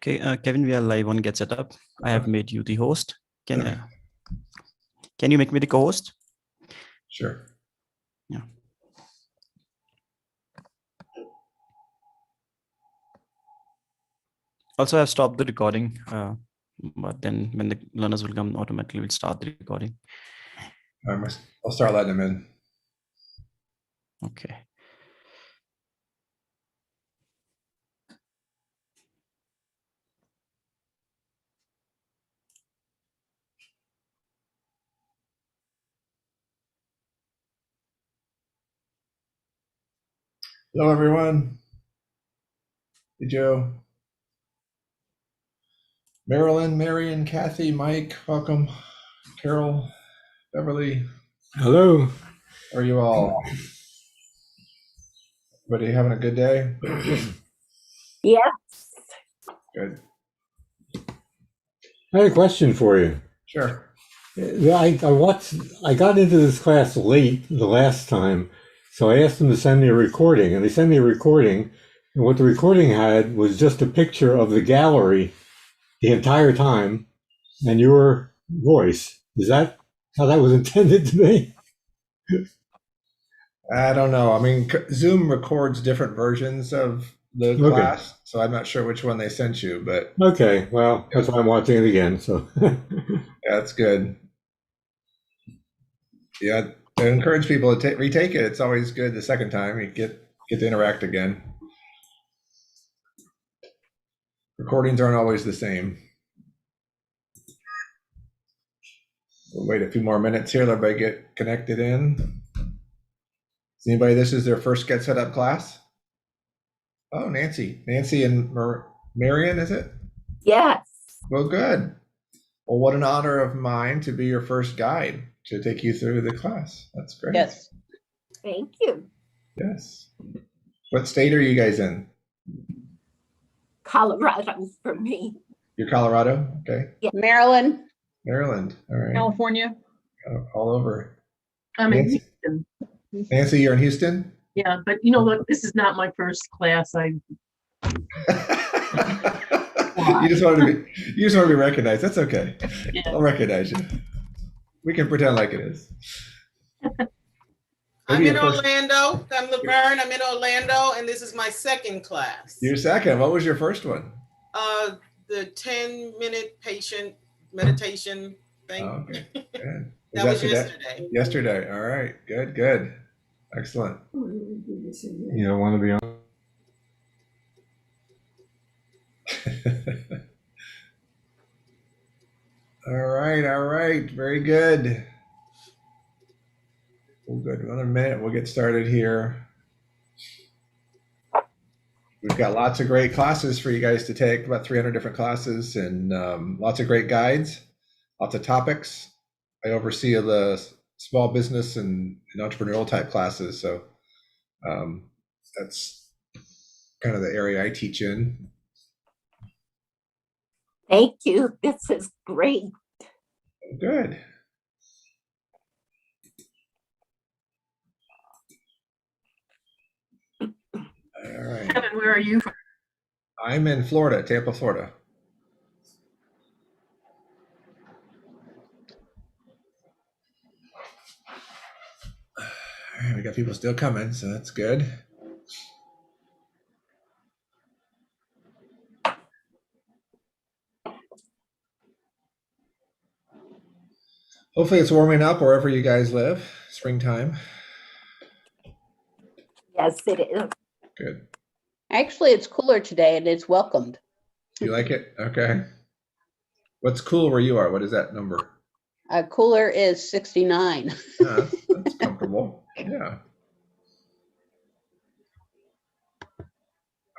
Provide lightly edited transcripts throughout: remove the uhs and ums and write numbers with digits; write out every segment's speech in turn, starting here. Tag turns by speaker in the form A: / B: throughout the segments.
A: Okay, Kevin, we are live on Get Set Up. I have made you the host. Can you make me the co-host?
B: Sure.
A: Yeah. Also, I've stopped the recording, but then when the learners will come, automatically we'll start the recording.
B: I'll start letting them in.
A: Okay.
B: Hello, everyone. Hey, Joe. Marilyn, Marion, Kathy, Mike, welcome. Carol, Beverly.
C: Hello.
B: Are you all? Everybody having a good day?
D: Yes.
B: Good.
C: I had a question for you.
B: Sure.
C: I got into this class late the last time, so I asked them to send me a recording, and they sent me a recording, and what the recording had was just a picture of the gallery the entire time, and your voice. Is that how that was intended to be?
B: I don't know. I mean, Zoom records different versions of the class, so I'm not sure which one they sent you, but
C: Okay, well, that's why I'm watching it again, so.
B: yeah, that's good. Yeah, I encourage people to retake it. It's always good the second time. You get to interact again. Recordings aren't always the same. We'll wait a few more minutes here. Let everybody get connected in. Is anybody, this is their first Get Set Up class? Oh, Nancy. Nancy and Marion, is it?
D: Yes.
B: Well, good. Well, what an honor of mine to be your first guide to take you through the class. That's great.
D: Yes. Thank you.
B: Yes. What state are you guys in?
D: Colorado for me.
B: You're Colorado? Okay.
D: Yeah.
E: Maryland.
B: Maryland. All right.
E: California.
B: All over.
F: I'm in
B: Nancy?
F: Houston.
B: Nancy, you're in Houston?
F: Yeah, but you know what? This is not my first class.
B: You just want to be recognized. That's okay.
F: Yeah.
B: I'll recognize you. We can pretend like it is.
G: I'm in Orlando. I'm Laverne. I'm in Orlando, and this is my second class.
B: Your second. What was your first one?
G: The 10-minute patient meditation thing.
B: Oh, okay. Good.
G: That was yesterday.
B: Yesterday. All right. Good. Excellent.
C: You don't want to be on.
B: All right. Very good. Well, good. Another minute. We'll get started here. We've got lots of great classes for you guys to take, about 300 different classes, and lots of great guides, lots of topics. I oversee the small business and entrepreneurial type classes, so that's kind of the area I teach in.
D: Thank you. This is great.
B: Good. All right.
F: Kevin, where are you from?
B: I'm in Florida, Tampa, Florida. All right, we got people still coming, so that's good. Hopefully it's warming up wherever you guys live, springtime.
D: Yes, it is.
B: Good.
E: Actually, it's cooler today and it's welcomed.
B: You like it? Okay. What's cool where you are? What is that number?
E: Cooler is 69.
B: That's comfortable. Yeah.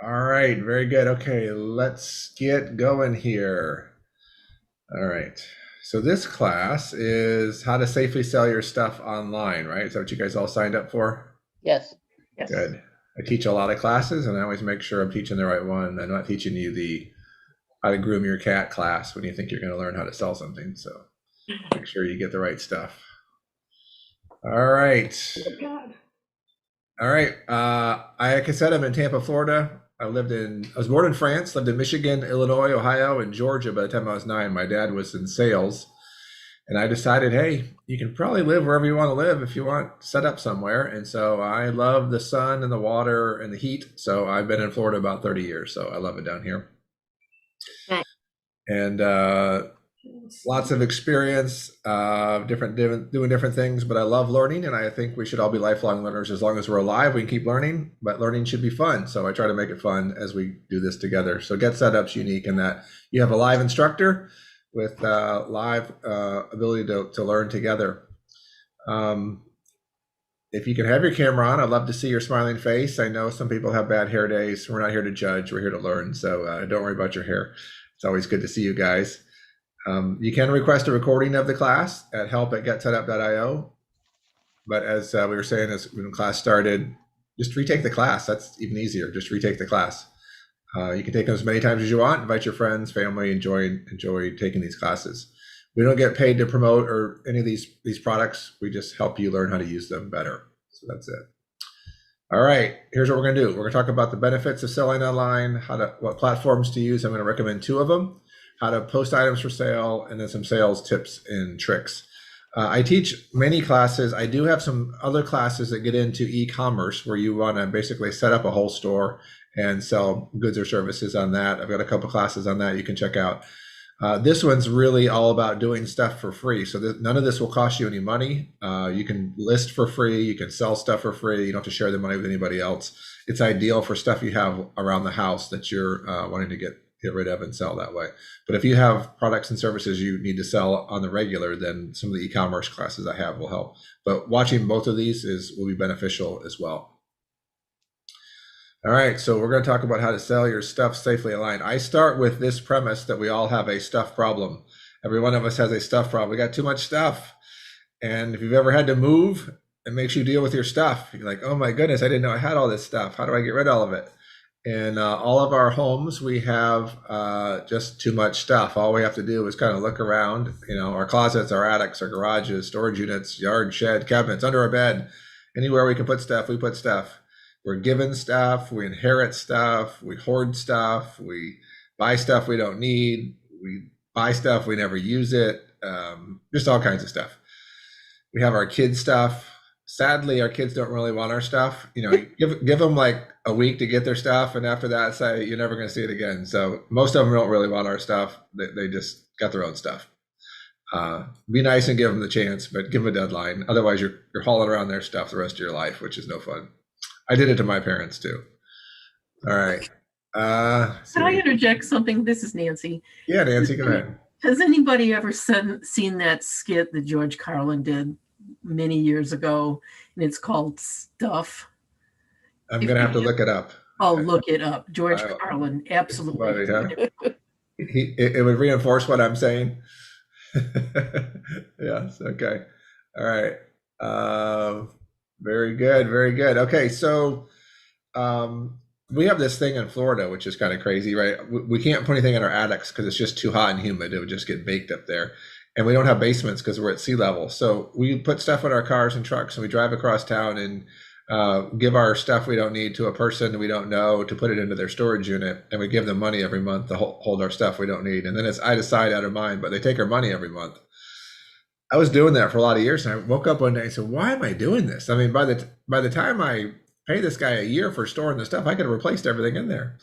B: All right. Very good. Okay. Let's get going here. All right. So this class is how to safely sell your stuff online, right? Is that what you guys all signed up for?
E: Yes.
F: Yes.
B: Good. I teach a lot of classes, and I always make sure I'm teaching the right one. I'm not teaching you the how to groom your cat class when you think you're going to learn how to sell something. So make sure you get the right stuff. All right. All right. Like I said, I'm in Tampa, Florida. I was born in France, lived in Michigan, Illinois, Ohio, and Georgia by the time I was 9. My dad was in sales. And I decided, hey, you can probably live wherever you want to live if you want to set up somewhere. And so I love the sun and the water and the heat. So I've been in Florida about 30 years. So I love it down here.
D: Nice.
B: And lots of experience, doing different things. But I love learning. And I think we should all be lifelong learners. As long as we're alive, we can keep learning. But learning should be fun. So I try to make it fun as we do this together. So Get Setup's unique in that you have a live instructor with live ability to learn together. If you can have your camera on, I'd love to see your smiling face. I know some people have bad hair days. We're not here to judge. We're here to learn. So don't worry about your hair. It's always good to see you guys. You can request a recording of the class at help@getsetup.io. But as we were saying, as when class started, just retake the class. That's even easier. Just retake the class. You can take them as many times as you want. Invite your friends, family, enjoy taking these classes. We don't get paid to promote or any of these products. We just help you learn how to use them better. So that's it. All right, here's what we're gonna do. We're gonna talk about the benefits of selling online, what platforms to use. I'm gonna recommend 2 of them, how to post items for sale, and then some sales tips and tricks. I teach many classes. I do have some other classes that get into e-commerce where you wanna basically set up a whole store and sell goods or services on that. I've got a couple classes on that you can check out. This one's really all about doing stuff for free. So none of this will cost you any money. You can list for free. You can sell stuff for free. You don't have to share the money with anybody else. It's ideal for stuff you have around the house that you're wanting to get rid of and sell that way. But if you have products and services you need to sell on the regular, then some of the e-commerce classes I have will help. But watching both of these will be beneficial as well. All right, so we're going to talk about how to sell your stuff safely online. I start with this premise that we all have a stuff problem. Every one of us has a stuff problem. We got too much stuff. And if you've ever had to move, it makes you deal with your stuff. You're like, oh my goodness, I didn't know I had all this stuff. How do I get rid of all of it? In all of our homes, we have just too much stuff. All we have to do is kind of look around, our closets, our attics, our garages, storage units, yard, shed, cabinets, under our bed, anywhere we can put stuff, we put stuff. We're given stuff, we inherit stuff, we hoard stuff, we buy stuff we don't need, we buy stuff, we never use it, just all kinds of stuff. We have our kids' stuff. Sadly, our kids don't really want our stuff. Give them like a week to get their stuff, and after that, say you're never going to see it again. So most of them don't really want our stuff. They just got their own stuff. Be nice and give them the chance, but give them a deadline. Otherwise, you're hauling around their stuff the rest of your life, which is no fun. I did it to my parents too. All right.
F: Can I interject something? This is Nancy.
B: Yeah, Nancy, go ahead.
F: Has anybody ever seen that skit that George Carlin did many years ago? And it's called Stuff.
B: I'm going to have to look it up.
F: Oh, look it up. George Carlin, absolutely.
B: Funny, huh? It would reinforce what I'm saying. Yes, okay. All right. Very good, very good. Okay, so we have this thing in Florida, which is kind of crazy, right? We can't put anything in our attics because it's just too hot and humid. It would just get baked up there. And we don't have basements because we're at sea level. So we put stuff in our cars and trucks, and we drive across town and give our stuff we don't need to a person we don't know to put it into their storage unit. And we give them money every month to hold our stuff we don't need. And then it's out of sight, out of mind, but they take our money every month. I was doing that for a lot of years, and I woke up one day and said, why am I doing this? I mean, by the time I pay this guy a year for storing the stuff, I could have replaced everything in there.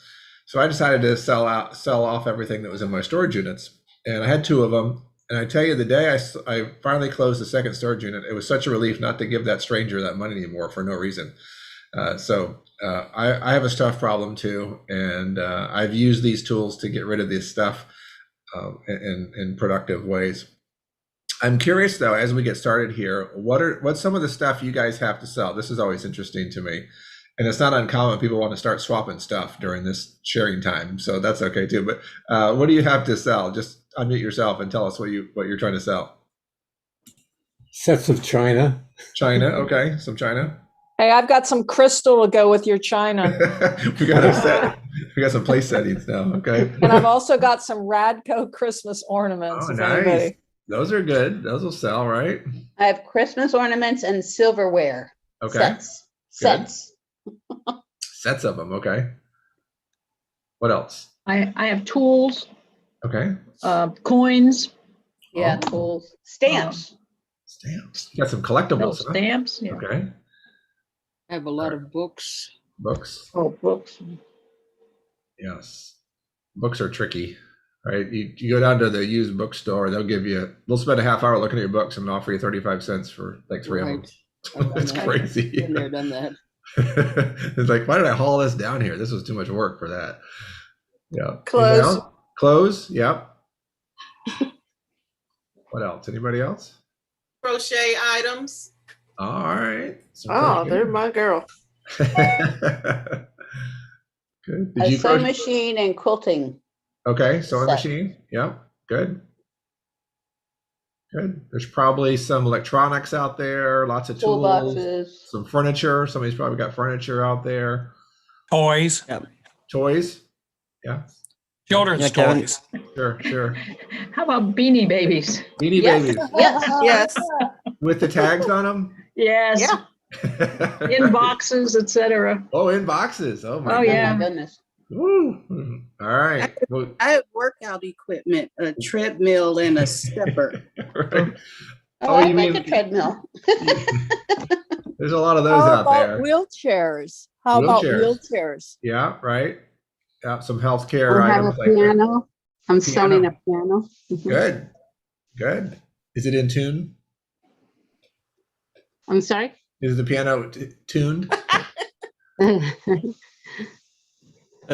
B: So I decided to sell off everything that was in my storage units. And I had 2 of them. And I tell you, the day I finally closed the second storage unit, it was such a relief not to give that stranger that money anymore for no reason. So I have a stuff problem too. And I've used these tools to get rid of this stuff in productive ways. I'm curious though, as we get started here, what's some of the stuff you guys have to sell? This is always interesting to me. And it's not uncommon. People want to start swapping stuff during this sharing time. So that's okay too. But what do you have to sell? Just unmute yourself and tell us what you're trying to sell.
C: Sets of china.
B: China, okay. Some china.
H: Hey, I've got some crystal to go with your china.
B: We got a set. We got some place settings now, okay.
H: And I've also got some Radco Christmas ornaments.
B: Oh, nice. Those are good. Those will sell, right?
E: I have Christmas ornaments and silverware.
B: Okay.
E: Sets.
B: Sets of them, okay. What else?
I: I have tools,
B: Okay.
I: coins,
E: Yeah,
B: Oh.
E: tools, stamps.
B: Stamps. You got some
I: no
B: collectibles, huh?
I: stamps. Yeah.
B: Okay.
J: I have a lot of books.
B: Books.
I: Oh, books.
B: Yes. Books are tricky, right? You go down to the used bookstore, they'll spend a half hour looking at your books and offer you 35 cents for like 3 of them.
J: Right. I've done
B: It's
J: that.
B: crazy.
J: Been there, done that.
B: It's like, why did I haul this down here? This was too much work for that. Yeah.
H: Clothes.
B: Anything else? Clothes. Yep. What else? Anybody else?
G: Crochet items.
B: All right. Some
K: Oh,
B: crochet.
K: they're my girl.
B: Good. Did
E: A
B: you
E: sewing
B: crochet?
E: machine and quilting.
B: Okay. Sewing
E: set.
B: machine. Yep. Good. Good. There's probably some electronics out there, lots of tools,
E: Toolboxes.
B: some furniture. Somebody's probably got furniture out there.
L: Toys,
B: Toys. Yeah.
L: children's
A: Yeah, Kevin.
L: toys.
B: Sure.
I: How about beanie babies?
B: Beanie
E: Yes,
B: babies
E: yes.
K: Yes.
B: with the tags on them.
I: Yes.
K: Yeah.
I: In boxes, etc.
B: Oh, in boxes. Oh my
I: Oh,
E: Oh,
I: yeah.
E: my goodness.
B: Woo. All right. Well,
K: I have workout equipment, a treadmill and a stepper.
B: right.
E: Oh,
B: Oh,
E: I
B: you
E: like
B: mean-
E: a treadmill.
B: There's a lot of those
H: How
B: out
H: about
B: there.
H: wheelchairs? How about
B: Wheelchairs.
H: wheelchairs?
B: Yeah, right. Yeah, some healthcare
E: I have a
B: items like that.
E: piano. I'm
B: Piano.
E: selling a piano.
B: Good. Good. Is it in tune?
E: I'm sorry?
B: Is the piano tuned?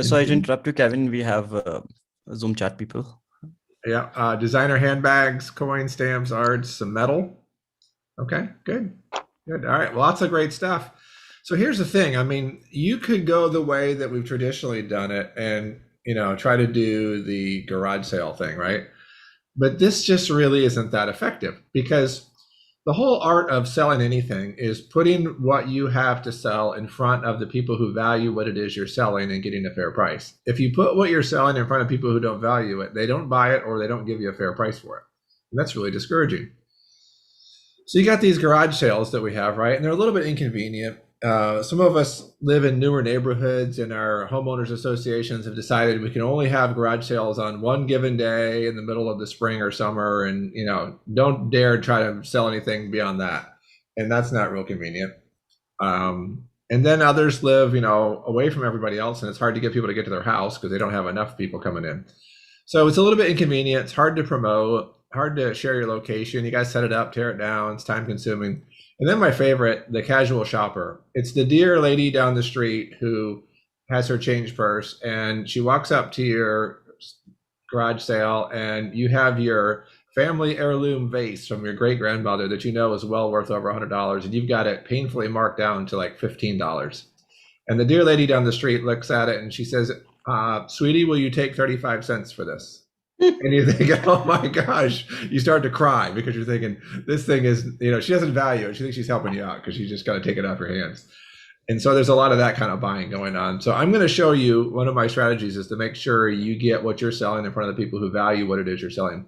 A: Sorry to interrupt you, Kevin. We have Zoom chat people.
B: Yeah. Designer handbags, coins, stamps, arts, some metal. Okay, good. Good. All right. Lots of great stuff. So here's the thing. I mean, you could go the way that we've traditionally done it and, try to do the garage sale thing, right? But this just really isn't that effective because the whole art of selling anything is putting what you have to sell in front of the people who value what it is you're selling and getting a fair price. If you put what you're selling in front of people who don't value it, they don't buy it or they don't give you a fair price for it. And that's really discouraging. So you got these garage sales that we have, right? And they're a little bit inconvenient. Some of us live in newer neighborhoods and our homeowners associations have decided we can only have garage sales on one given day in the middle of the spring or summer. And, don't dare try to sell anything beyond that. And that's not real convenient. And then others live, away from everybody else. And it's hard to get people to get to their house because they don't have enough people coming in. So it's a little bit inconvenient. It's hard to promote, hard to share your location. You guys set it up, tear it down. It's time consuming. And then my favorite, the casual shopper. It's the dear lady down the street who has her change purse and she walks up to your garage sale and you have your family heirloom vase from your great grandmother that is well worth over $100 and you've got it painfully marked down to like $15. And the dear lady down the street looks at it and she says, sweetie, will you take 35 cents for this? And you think, oh my gosh, you start to cry because you're thinking this thing is, she doesn't value it. She thinks she's helping you out because she's just got to take it off your hands. And so there's a lot of that kind of buying going on. So I'm going to show you one of my strategies is to make sure you get what you're selling in front of the people who value what it is you're selling.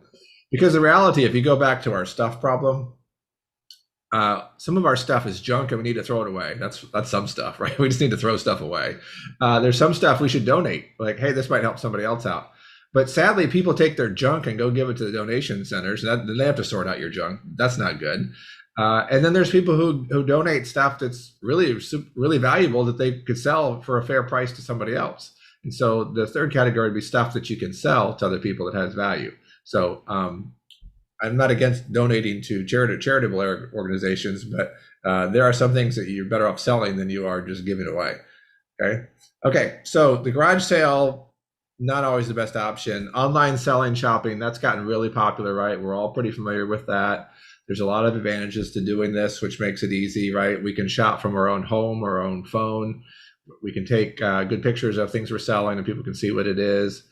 B: Because the reality, if you go back to our stuff problem, some of our stuff is junk and we need to throw it away. That's some stuff, right? We just need to throw stuff away. There's some stuff we should donate. Like, hey, this might help somebody else out. But sadly, people take their junk and go give it to the donation centers. Then they have to sort out your junk. That's not good. And then there's people who donate stuff that's really, really valuable that they could sell for a fair price to somebody else. And so the third category would be stuff that you can sell to other people that has value. So I'm not against donating to charitable organizations, but there are some things that you're better off selling than you are just giving away. Okay. So the garage sale, not always the best option. Online selling, shopping, that's gotten really popular, right? We're all pretty familiar with that. There's a lot of advantages to doing this, which makes it easy, right? We can shop from our own home, our own phone. We can take good pictures of things we're selling and people can see what it is.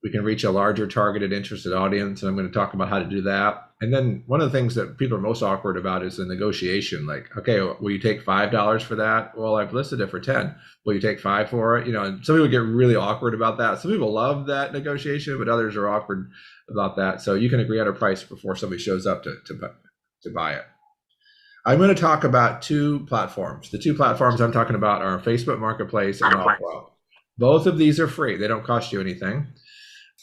B: We can reach a larger targeted interested audience. And I'm going to talk about how to do that. And then one of the things that people are most awkward about is the negotiation. Like, okay, will you take $5 for that? Well, I've listed it for 10. Will you take 5 for it? And some people get really awkward about that. Some people love that negotiation, but others are awkward about that. So you can agree on a price before somebody shows up to buy it. I'm going to talk about 2 platforms. The 2 platforms I'm talking about are Facebook Marketplace and Allpro. Both of these are free. They don't cost you anything.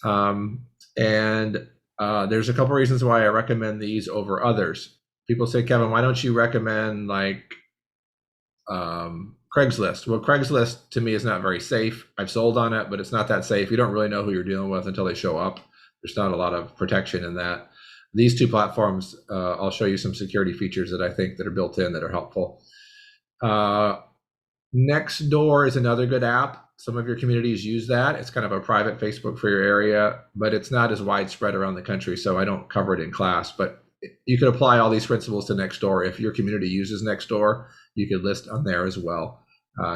B: And there's a couple reasons why I recommend these over others. People say, Kevin, why don't you recommend like Craigslist? Well, Craigslist to me is not very safe. I've sold on it, but it's not that safe. You don't really know who you're dealing with until they show up. There's not a lot of protection in that. These two platforms, I'll show you some security features that I think that are built in that are helpful. Nextdoor is another good app. Some of your communities use that. It's kind of a private Facebook for your area, but it's not as widespread around the country, so I don't cover it in class. But you could apply all these principles to Nextdoor. If your community uses Nextdoor, you could list on there as well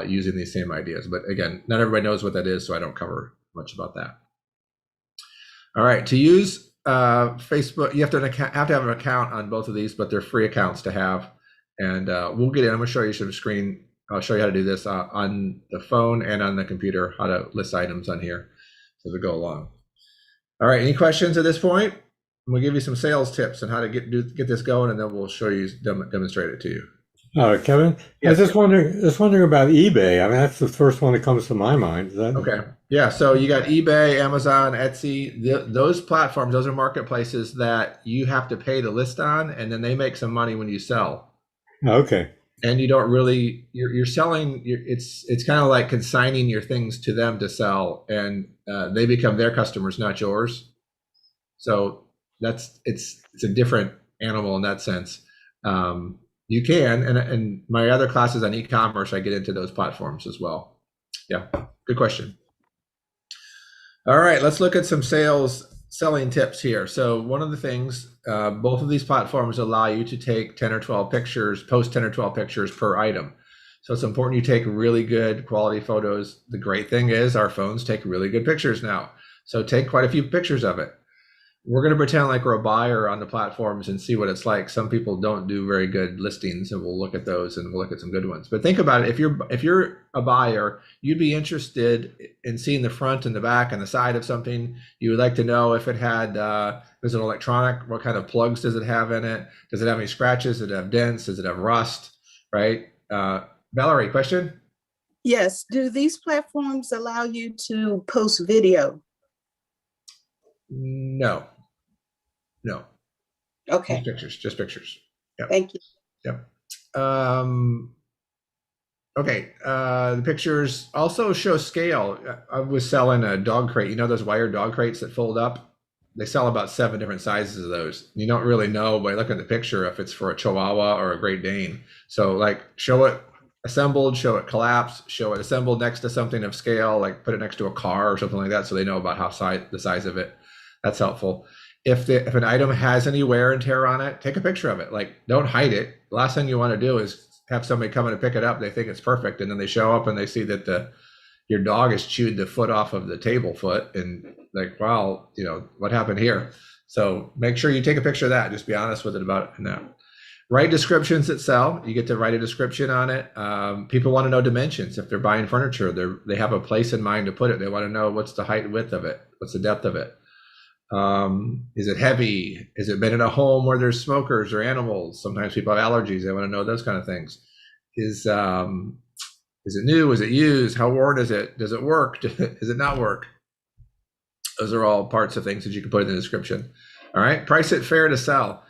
B: using these same ideas. But again, not everybody knows what that is, so I don't cover much about that. All right, to use Facebook, you have to have an account on both of these, but they're free accounts to have. And we'll get in. I'm going to show you some screen. I'll show you how to do this on the phone and on the computer, how to list items on here as we go along. All right, any questions at this point? We'll give you some sales tips on how to get this going, and then we'll show you, demonstrate it to you.
C: Kevin,
B: Yes.
C: I was just wondering about eBay. I mean, that's the first one that comes to my mind. Is that...
B: Okay. Yeah. So you got eBay, Amazon, Etsy. Those platforms, those are marketplaces that you have to pay to list on, and then they make some money when you sell.
C: Okay.
B: And you don't really, you're selling, it's kind of like consigning your things to them to sell, and they become their customers, not yours. So it's a different animal in that sense. You can, and my other classes on e-commerce, I get into those platforms as well. Yeah, good question. All right, let's look at some selling tips here. So one of the things, both of these platforms allow you to take 10 or 12 pictures, post 10 or 12 pictures per item. So it's important you take really good quality photos. The great thing is our phones take really good pictures now. So take quite a few pictures of it. We're going to pretend like we're a buyer on the platforms and see what it's like. Some people don't do very good listings, and we'll look at those and we'll look at some good ones. But think about it. If you're a buyer, you'd be interested in seeing the front and the back and the side of something. You would like to know if it had, is it electronic? What kind of plugs does it have in it? Does it have any scratches? Does it have dents? Does it have rust? Right? Valerie, question?
K: Yes. Do these platforms allow you to post video?
B: No.
K: Okay.
B: Just pictures. Yep.
K: Thank you.
B: Yep. Okay. The pictures also show scale. I was selling a dog crate. You know those wire dog crates that fold up? They sell about 7 different sizes of those. You don't really know by looking at the picture if it's for a Chihuahua or a Great Dane. So like show it assembled, show it collapsed, show it assembled next to something of scale, like put it next to a car or something like that, so they know about the size of it. That's helpful. If an item has any wear and tear on it, take a picture of it. Like, don't hide it. The last thing you want to do is have somebody come in and pick it up. They think it's perfect, and then they show up and they see that your dog has chewed the foot off of the table foot, and like, wow, what happened here? So make sure you take a picture of that. Just be honest with it about it. And write descriptions that sell. You get to write a description on it. People want to know dimensions. If they're buying furniture, they have a place in mind to put it. They want to know what's the height and width of it. What's the depth of it? Is it heavy? Is it been in a home where there's smokers or animals? Sometimes people have allergies. They want to know those kind of things. Is it new? Is it used? How worn is it? Does it work? Does it not work? Those are all parts of things that you can put in the description. All right. Price it fair to sell.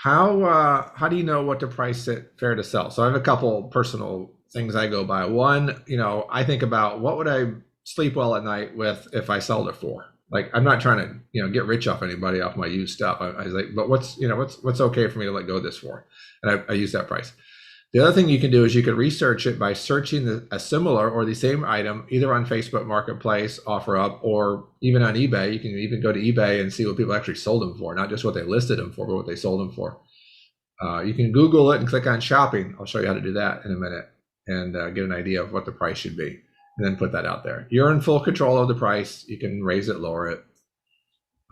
B: How do you know what to price it fair to sell? So I have a couple personal things I go by. One, I think about what would I sleep well at night with if I sold it for? Like, I'm not trying to, get rich off anybody off my used stuff. I was like, but what's okay for me to let go of this for? And I use that price. The other thing you can do is you can research it by searching a similar or the same item, either on Facebook Marketplace, OfferUp, or even on eBay. You can even go to eBay and see what people actually sold them for, not just what they listed them for, but what they sold them for. You can Google it and click on shopping. I'll show you how to do that in a minute and get an idea of what the price should be. And then put that out there. You're in full control of the price. You can raise it, lower it,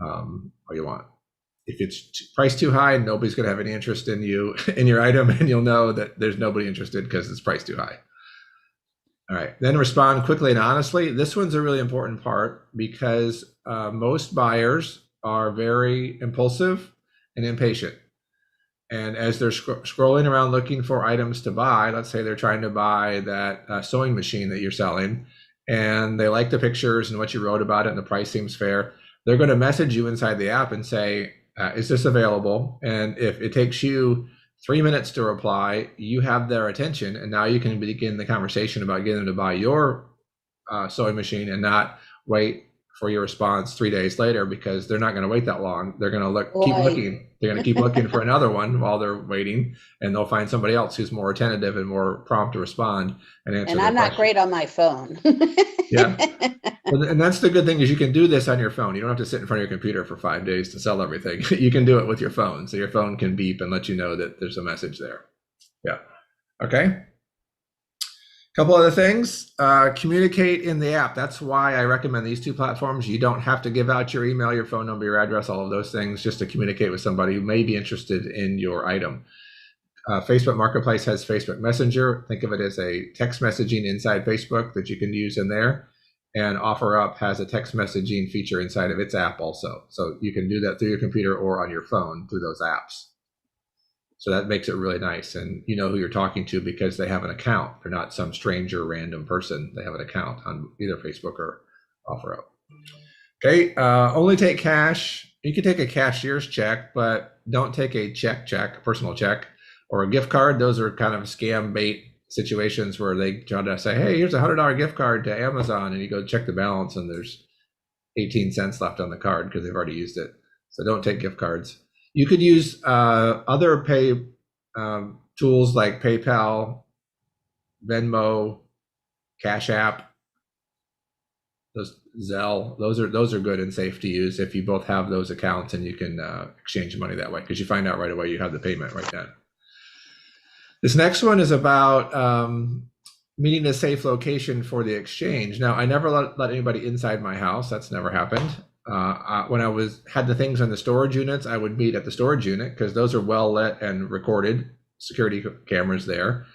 B: all you want. If it's priced too high, nobody's going to have any interest in your item, and you'll know that there's nobody interested because it's priced too high. All right, then respond quickly and honestly. This one's a really important part because most buyers are very impulsive and impatient. And as they're scrolling around looking for items to buy, let's say they're trying to buy that sewing machine that you're selling, and they like the pictures and what you wrote about it and the price seems fair, they're going to message you inside the app and say, is this available? And if it takes you 3 minutes to reply, you have their attention, and now you can begin the conversation about getting them to buy your sewing machine and not wait for your response 3 days later, because they're not going to wait that long. They're going to keep looking. They're going to keep looking for another one while they're waiting, and they'll find somebody else who's more attentive and more prompt to respond and answer.
E: And
B: their
E: I'm not
B: question.
E: great on my phone.
B: Yeah. And that's the good thing, is you can do this on your phone. You don't have to sit in front of your computer for 5 days to sell everything. You can do it with your phone. So your phone can beep and let you know that there's a message there. Yeah. Okay. Couple other things, communicate in the app. That's why I recommend these two platforms. You don't have to give out your email, your phone number, your address, all of those things, just to communicate with somebody who may be interested in your item. Facebook Marketplace has Facebook Messenger. Think of it as a text messaging inside Facebook that you can use in there. And OfferUp has a text messaging feature inside of its app also. So you can do that through your computer or on your phone through those apps. So that makes it really nice. And you know who you're talking to because they have an account. They're not some stranger random person. They have an account on either Facebook or OfferUp. Okay, only take cash. You can take a cashier's check, but don't take a check, a personal check, or a gift card. Those are kind of scam bait situations where they try to say, hey, here's a $100 gift card to Amazon, and you go check the balance and there's 18 cents left on the card because they've already used it. So don't take gift cards. You could use other pay tools like PayPal, Venmo, Cash App, Zelle. Those are good and safe to use if you both have those accounts, and you can exchange money that way, because you find out right away you have the payment right then. This next one is about meeting a safe location for the exchange. Now, I never let anybody inside my house. That's never happened. When I had the things on the storage units, I would meet at the storage unit because those are well lit and recorded, security cameras there.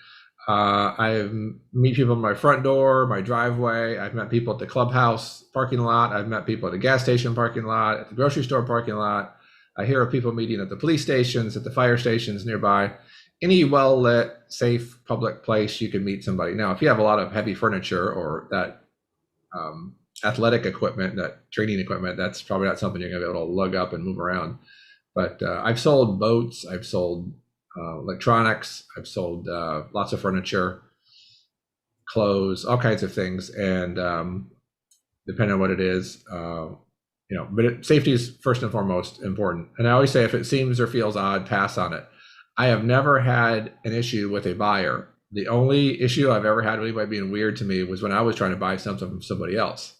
B: I meet people at my front door, my driveway. I've met people at the clubhouse parking lot. I've met people at the gas station parking lot, at the grocery store parking lot. I hear of people meeting at the police stations, at the fire stations nearby. Any well lit, safe public place you can meet somebody. Now, if you have a lot of heavy furniture or that athletic equipment, that training equipment, that's probably not something you're going to be able to lug up and move around. But I've sold boats, I've sold electronics, I've sold lots of furniture, clothes, all kinds of things. And depending on what it is, but safety is first and foremost important. And I always say, if it seems or feels odd, pass on it. I have never had an issue with a buyer. The only issue I've ever had with anybody being weird to me was when I was trying to buy something from somebody else.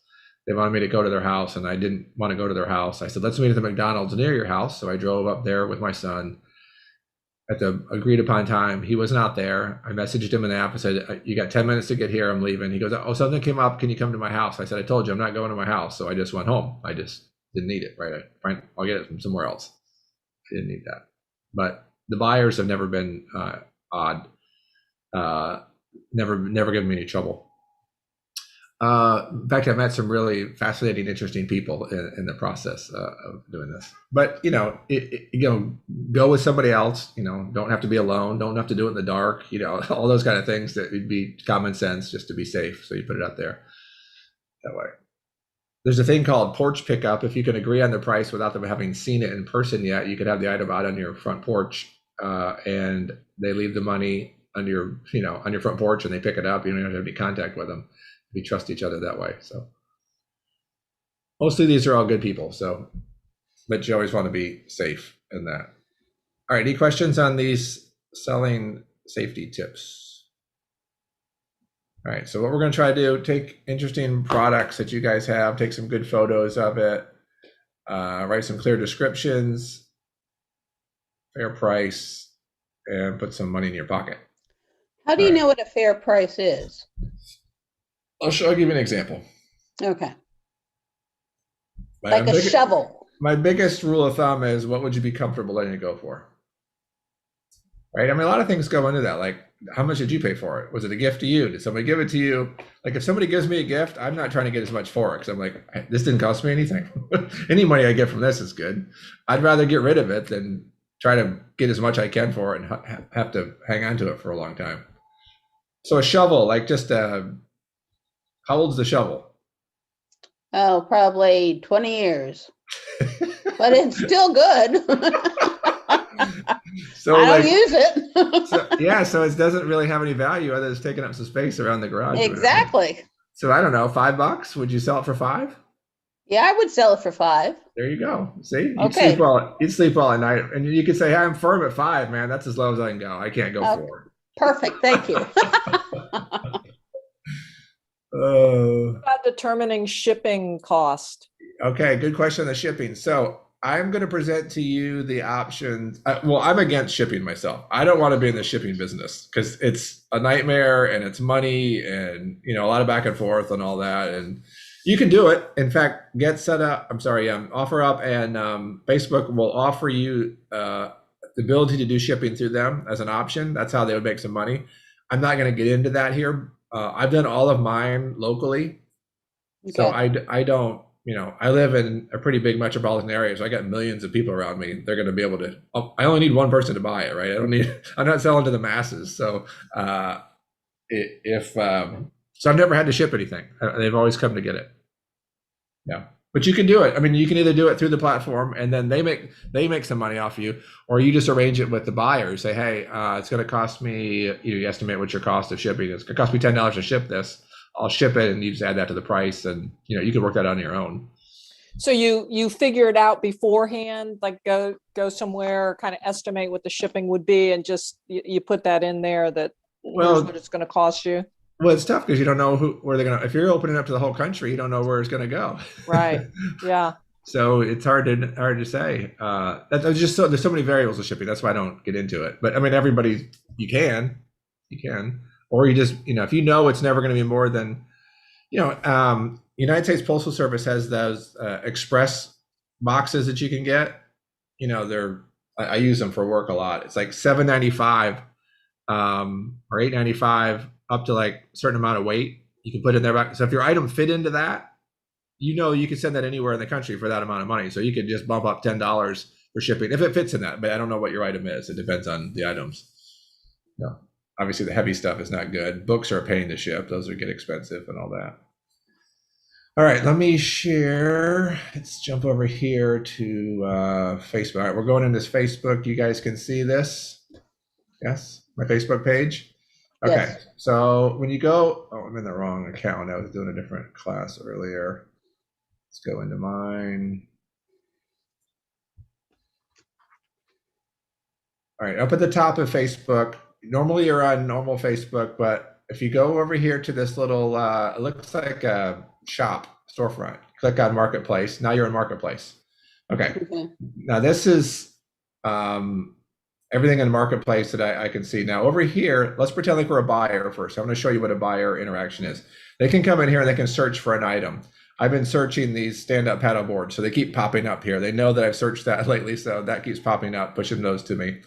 B: They wanted me to go to their house, and I didn't want to go to their house. I said, let's meet at the McDonald's near your house. So I drove up there with my son at the agreed upon time. He was not there. I messaged him in the app and said, you got 10 minutes to get here. I'm leaving. He goes, oh, something came up. Can you come to my house? I said, I told you I'm not going to my house. So I just went home. I just didn't need it, right? I'll get it from somewhere else. I didn't need that. But the buyers have never been odd. Never given me any trouble. In fact, I've met some really fascinating, interesting people in the process of doing this. But go with somebody else. Don't have to be alone. Don't have to do it in the dark. All those kind of things that would be common sense just to be safe. So you put it out there that way. There's a thing called Porch Pickup. If you can agree on the price without them having seen it in person yet, you could have the item out on your front porch, and they leave the money on your front porch, and they pick it up. You don't have to have any contact with them. We trust each other that way. So mostly these are all good people. So, but you always want to be safe in that. All right. Any questions on these selling safety tips? All right. So what we're going to try to do, take interesting products that you guys have, take some good photos of it, write some clear descriptions, fair price, and put some money in your pocket.
E: How do you know what a fair price is?
B: I'll give you an example.
E: Okay. Like a shovel.
B: My biggest rule of thumb is, what would you be comfortable letting it go for? Right? I mean, a lot of things go into that. Like, how much did you pay for it? Was it a gift to you? Did somebody give it to you? Like, if somebody gives me a gift, I'm not trying to get as much for it, because I'm like, this didn't cost me anything. Any money I get from this is good. I'd rather get rid of it than try to get as much I can for it and have to hang on to it for a long time. So a shovel, like just a How old's the shovel?
E: Oh, probably 20 years. But it's still good.
B: So
E: I
B: like,
E: don't use it.
B: so it doesn't really have any value other than it's taking up some space around the garage.
E: Exactly.
B: So I don't know, $5? Would you sell it for $5?
E: Yeah, I would sell it for $5.
B: There you go. See, you'd
E: Okay.
B: sleep well at night, and you could say, hey, I'm firm at $5, man. That's as low as I can go. I can't go
E: Okay.
B: 4.
E: Perfect. Thank you.
H: About determining shipping cost.
B: Okay, good question on the shipping. So I'm going to present to you the options. Well, I'm against shipping myself. I don't want to be in the shipping business because it's a nightmare and it's money and a lot of back and forth and all that. And you can do it. In fact, get set up. Offer up, and Facebook will offer you the ability to do shipping through them as an option. That's how they would make some money. I'm not going to get into that here. I've done all of mine locally.
E: Okay.
B: So I don't, I live in a pretty big metropolitan area, so I got millions of people around me. They're going to be able to, I only need one person to buy it, right? I'm not selling to the masses. So so I've never had to ship anything. They've always come to get it. Yeah. But you can do it. I mean, you can either do it through the platform and then they make some money off of you, or you just arrange it with the buyer. Say, hey, it's going to cost me, you estimate what your cost of shipping is. It's going to cost me $10 to ship this. I'll ship it, and you just add that to the price, and you can work that on your own.
H: So you figure it out beforehand, like go somewhere, kind of estimate what the shipping would be, and just you put that in there that here's what it's going to cost you.
B: Well, it's tough because you don't know where they're going to. If you're opening up to the whole country, you don't know where it's going to go.
H: Right. Yeah.
B: So it's hard to say. That's just there's so many variables of shipping. That's why I don't get into it. But I mean, you can, or you just if it's never going to be more than, United States Postal Service has those express boxes that you can get. I use them for work a lot. It's like $7.95 or $8.95 up to like a certain amount of weight. You can put in there. So if your item fit into that, you can send that anywhere in the country for that amount of money. So you could just bump up $10 for shipping if it fits in that. But I don't know what your item is. It depends on the items. Obviously the heavy stuff is not good. Books are a pain to ship. Those would get expensive and all that. All right, let me share. Let's jump over here to Facebook. All right, we're going into Facebook. You guys can see this. Yes, my Facebook page. Okay, yes. So when you go, I'm in the wrong account. I was doing a different class earlier. Let's go into mine. All right, up at the top of Facebook, normally you're on normal Facebook, but if you go over here to this little, it looks like a shop storefront, click on Marketplace. Now you're in Marketplace. Okay. Now this is everything in Marketplace that I can see. Now over here, let's pretend like we're a buyer first. I'm going to show you what a buyer interaction is. They can come in here and they can search for an item. I've been searching these stand-up paddle boards, so they keep popping up here. They know that I've searched that lately, so that keeps popping up, pushing those to me.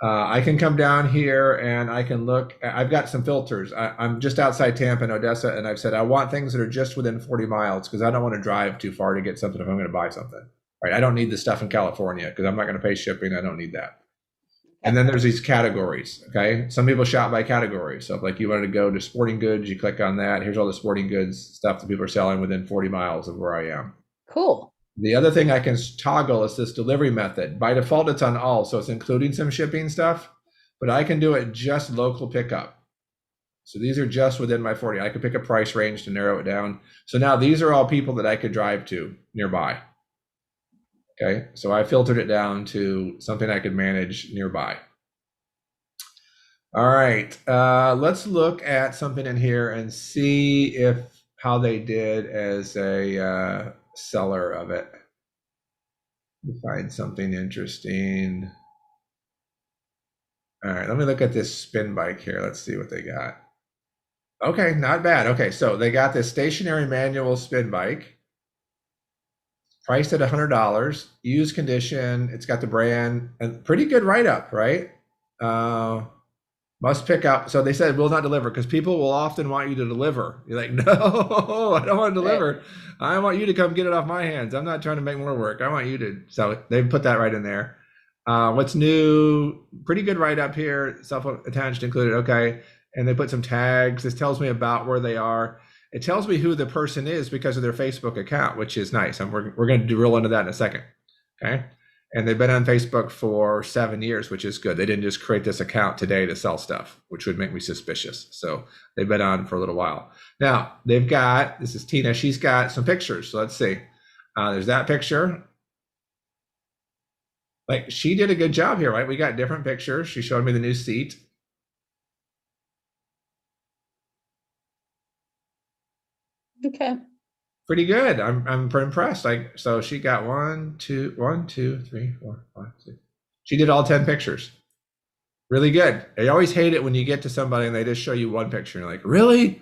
B: I can come down here and I can look. I've got some filters. I'm just outside Tampa and Odessa, and I've said I want things that are just within 40 miles because I don't want to drive too far to get something if I'm going to buy something. Right? I don't need the stuff in California because I'm not going to pay shipping. I don't need that. And then there's these categories. Okay, some people shop by categories. So if like you wanted to go to sporting goods, you click on that. Here's all the sporting goods stuff that people are selling within 40 miles of where I am.
E: Cool.
B: The other thing I can toggle is this delivery method. By default, it's on all, so it's including some shipping stuff, but I can do it just local pickup. So these are just within my 40. I could pick a price range to narrow it down. So now these are all people that I could drive to nearby. Okay, so I filtered it down to something I could manage nearby. All right, let's look at something in here and see how they did as a seller of it. Find something interesting. All right, let me look at this spin bike here. Let's see what they got. Okay, not bad. Okay, so they got this stationary manual spin bike, priced at $100, used condition. It's got the brand and pretty good write-up, right? Must pick up. So they said will not deliver because people will often want you to deliver. You're like, no, I don't want to deliver. I want you to come get it off my hands. I'm not trying to make more work. I want you to. So they put that right in there. What's new? Pretty good write up here. Self-attached included. Okay. And they put some tags. This tells me about where they are. it tells me who the person is because of their Facebook account, which is nice. And we're going to drill into that in a second. Okay. And they've been on Facebook for 7 years, which is good. They didn't just create this account today to sell stuff, which would make me suspicious. So they've been on for a little while. Now they've got, this is Tina, she's got some pictures. So let's see. There's that picture. Like, she did a good job here, right? We got different pictures. She showed me the new seat.
E: Okay.
B: Pretty good. I'm impressed. Like, so she got 1, 2, 3, 4, 5, 6. She did all 10 pictures. Really good. I always hate it when you get to somebody and they just show you one picture and you're like, really?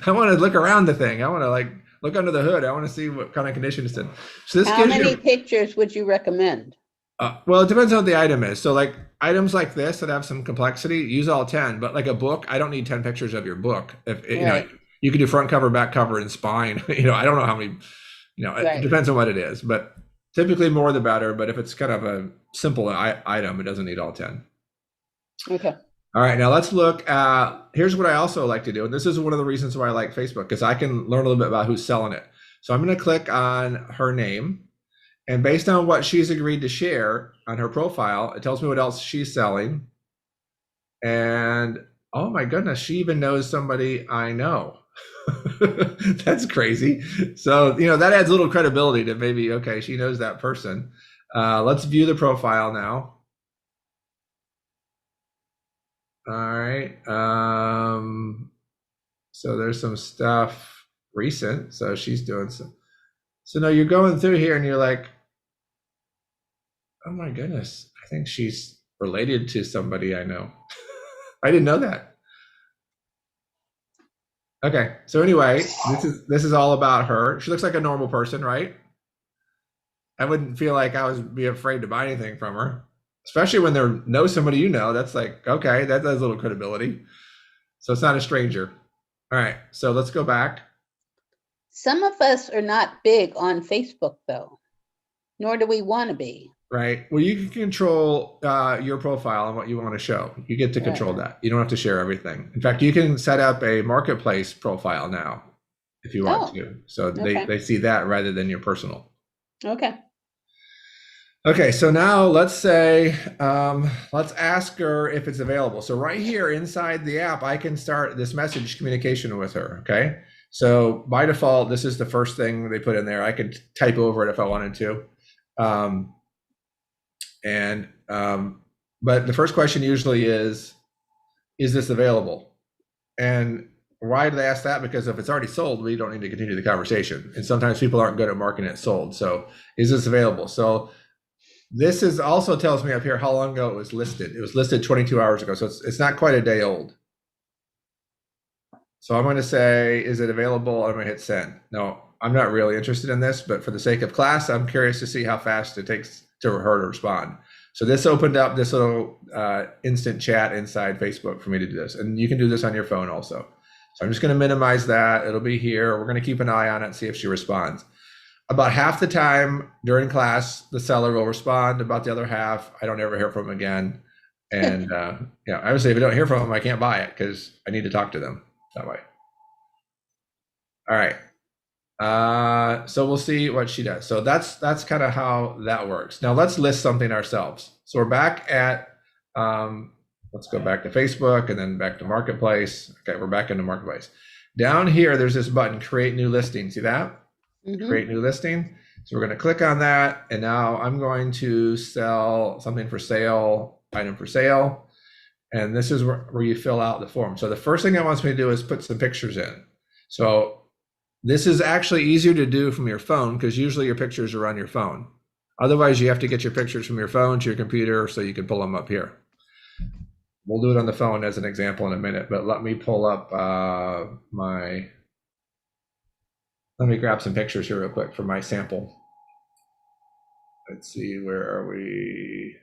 B: I want to look around the thing. I want to like look under the hood. I want to see what kind of condition it's in. So this
E: How
B: gives
E: many
B: you,
E: pictures would you recommend?
B: well, it depends on what the item is. So like items like this that have some complexity, use all 10. But like a book, I don't need 10 pictures of your book. If you know,
E: Right.
B: you can do front cover, back cover, and spine. I don't know how many.
E: Right.
B: It depends on what it is. But typically more the better. But if it's kind of a simple item, it doesn't need all 10.
E: Okay.
B: All right, now let's look at, here's what I also like to do. And this is one of the reasons why I like Facebook, because I can learn a little bit about who's selling it. So I'm going to click on her name. And based on what she's agreed to share on her profile, it tells me what else she's selling. And oh my goodness, she even knows somebody I know. That's crazy. So, that adds a little credibility to maybe, okay, she knows that person. Let's view the profile now. All right. So there's some stuff recent. So she's doing some. So now you're going through here and you're like, oh my goodness, I think she's related to somebody I know. I didn't know that. Okay. So anyway, this is all about her. She looks like a normal person, right? I wouldn't feel like I would be afraid to buy anything from her. Especially when they know somebody you know, that's like, okay, that has a little credibility. So it's not a stranger. All right, so let's go back.
E: Some of us are not big on Facebook, though, nor do we want to be.
B: Right. Well, you can control your profile and what you want to show. You get to control that. You don't have to share everything. In fact, you can set up a marketplace profile now if you want to. So they see that rather than your personal.
E: Okay.
B: Okay, so now let's say, let's ask her if it's available. So right here inside the app, I can start this message communication with her, okay? So by default, this is the first thing they put in there. I could type over it if I wanted to. But the first question usually is this available? And why do they ask that? Because if it's already sold, we don't need to continue the conversation. And sometimes people aren't good at marketing it sold. So is this available? So this is also tells me up here how long ago it was listed. It was listed 22 hours ago. So it's not quite a day old. So I'm going to say, is it available? I'm going to hit send. No, I'm not really interested in this, but for the sake of class, I'm curious to see how fast it takes to her to respond. So this opened up this little instant chat inside Facebook for me to do this. And you can do this on your phone also. So I'm just going to minimize that. It'll be here. We're going to keep an eye on it and see if she responds. About half the time during class, the seller will respond. About the other half, I don't ever hear from them again. And obviously, if I don't hear from them, I can't buy it because I need to talk to them that way. All right. So we'll see what she does. So that's kind of how that works. Now let's list something ourselves. So we're back at, let's go back to Facebook and then back to Marketplace. Okay, we're back into Marketplace. Down here, there's this button, Create New Listing. See that? Create new listing. So we're going to click on that. And now I'm going to sell something for sale, item for sale. And this is where you fill out the form. So the first thing it wants me to do is put some pictures in. So this is actually easier to do from your phone because usually your pictures are on your phone. Otherwise, you have to get your pictures from your phone to your computer so you can pull them up here. We'll do it on the phone as an example in a minute, but let me pull up let me grab some pictures here real quick for my sample. Let's see, where are we?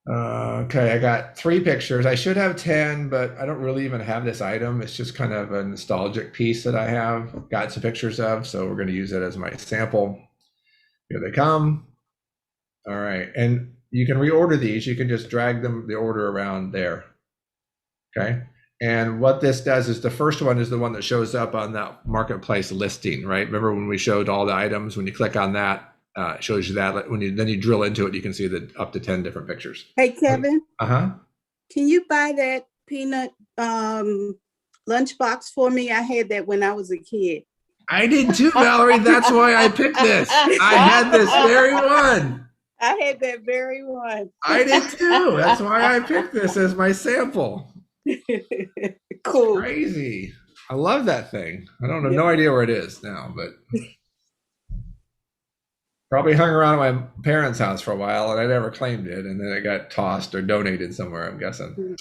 B: Okay, I got 3 pictures. I should have 10, but I don't really even have this item. It's just kind of a nostalgic piece that I have got some pictures of. So we're going to use it as my sample. Here they come. All right. And you can reorder these. You can just drag the order around there. Okay. And what this does is the first one is the one that shows up on that marketplace listing, right? Remember when we showed all the items? When you click on that, it shows you that. When you drill into it, you can see the up to 10 different pictures.
K: Hey, Kevin,
B: Uh-huh.
K: can you buy that peanut lunchbox for me? I had that when I was a kid.
B: I did too, Valerie. That's why I picked this. I had this very one.
K: I had that very one.
B: I did too. That's why I picked this as my sample.
K: Cool.
B: Crazy. I love that thing. I don't have no idea where it is now, but probably hung around at my parents' house for a while and I never claimed it. And then it got tossed or donated somewhere, I'm guessing.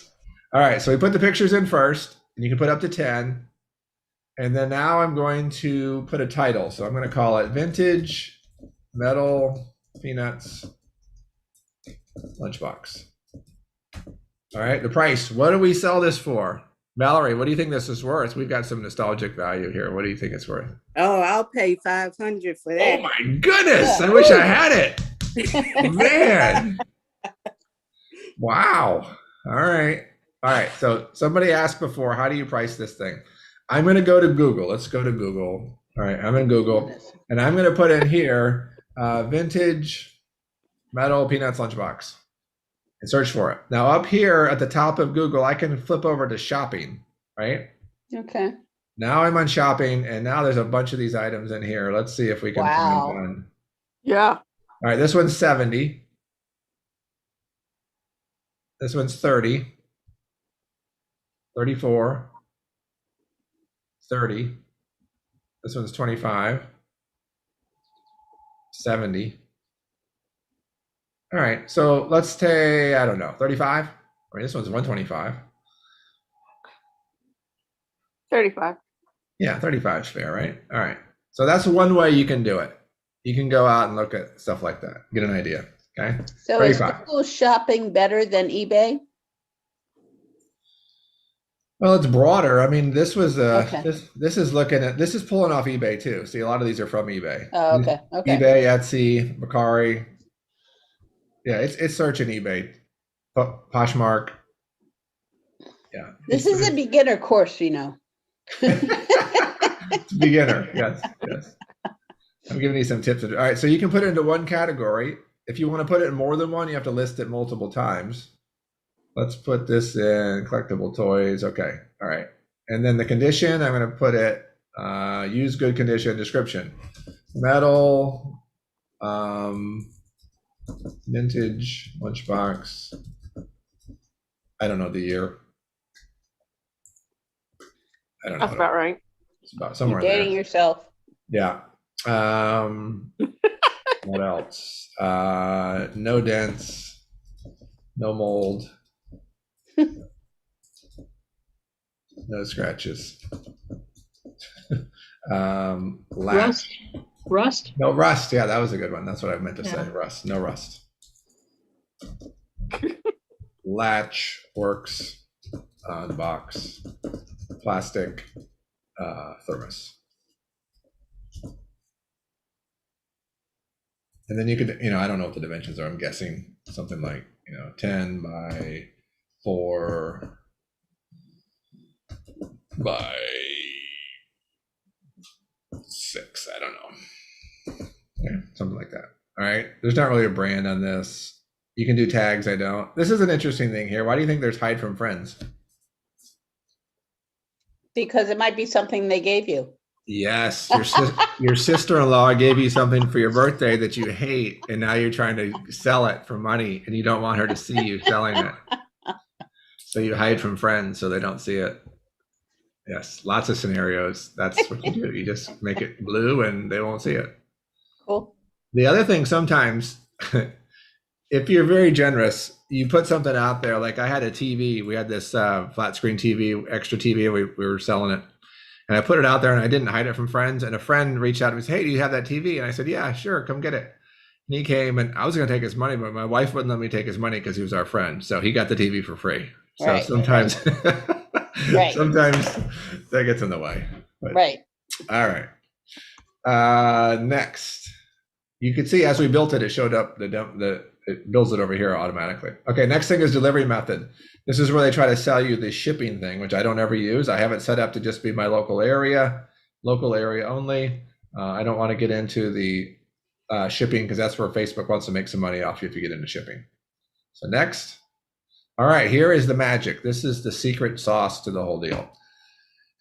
B: All right. So we put the pictures in first and you can put up to 10. And then now I'm going to put a title. So I'm going to call it Vintage Metal Peanuts Lunchbox. All right, the price. What do we sell this for? Valerie, what do you think this is worth? We've got some nostalgic value here. What do you think it's worth?
K: Oh, I'll pay $500 for that.
B: Oh my goodness, I wish I had it. Man. Wow. All right. So somebody asked before, how do you price this thing? I'm going to go to Google. Let's go to Google. All right, I'm in Google. And I'm going to put in here, Vintage Metal Peanuts Lunchbox. And search for it. Now up here at the top of Google, I can flip over to shopping, right?
E: Okay.
B: Now I'm on shopping and now there's a bunch of these items in here. Let's see if we can
E: Wow.
B: find one.
H: Yeah.
B: All right, this one's 70. This one's 30. 34. 30. This one's 25. 70. All right, so let's say, I don't know, 35. I mean, this one's 125.
H: 35.
B: Yeah, 35 is fair, right? All right. So that's one way you can do it. You can go out and look at stuff like that, get an idea. Okay.
E: So is
B: 35.
E: Google shopping better than eBay?
B: Well, it's broader. I mean, this was
E: Okay.
B: this is looking at, this is pulling off eBay too. See, a lot of these are from eBay.
E: Oh, okay. Okay.
B: eBay, Etsy, Mercari. Yeah, it's searching eBay. Poshmark. Yeah.
E: This is a beginner course, you know.
B: It's beginner. Yes. I'm giving you some tips. All right, so you can put it into one category. If you want to put it in more than one, you have to list it multiple times. Let's put this in collectible toys. Okay. All right. And then the condition, I'm going to put it, use good condition description. Metal, vintage lunchbox. I don't know the year. I don't know.
H: That's about right.
B: It's about somewhere
E: You're
B: in
E: dating
B: there.
E: yourself.
B: Yeah. What else? No dents, no mold, no scratches. Latch.
I: Rust?
B: No rust. Yeah, that was a good one. That's what I meant to say.
I: Yeah.
B: Rust. No rust. Latch works on the box. Plastic thermos. And then you could, I don't know what the dimensions are. I'm guessing something like, 10 by 4 by 6. I don't know. Yeah, something like that. All right. There's not really a brand on this. You can do tags. I don't. This is an interesting thing here. Why do you think there's hide from friends?
E: Because it might be something they gave you.
B: Yes, your sister-in-law gave you something for your birthday that you hate, and now you're trying to sell it for money, and you don't want her to see you selling it. So you hide from friends so they don't see it. Yes, lots of scenarios. That's what you do. You just make it blue, and they won't see it.
E: Cool.
B: The other thing, sometimes, if you're very generous, you put something out there. Like I had a TV. We had this flat screen TV, extra TV, and we were selling it. And I put it out there and I didn't hide it from friends. And a friend reached out to me and said, hey, do you have that TV? And I said, yeah, sure, come get it. And he came and I was going to take his money, but my wife wouldn't let me take his money because he was our friend. So he got the TV for free. So
E: Right,
B: sometimes,
E: Right.
B: sometimes that gets in the way. But,
E: Right.
B: all right. Next. you can see as we built it, it showed up it builds it over here automatically. Okay, next thing is delivery method. This is where they try to sell you the shipping thing, which I don't ever use. I have it set up to just be my local area only. I don't want to get into the shipping because that's where Facebook wants to make some money off you if you get into shipping. So next. All right, here is the magic. This is the secret sauce to the whole deal.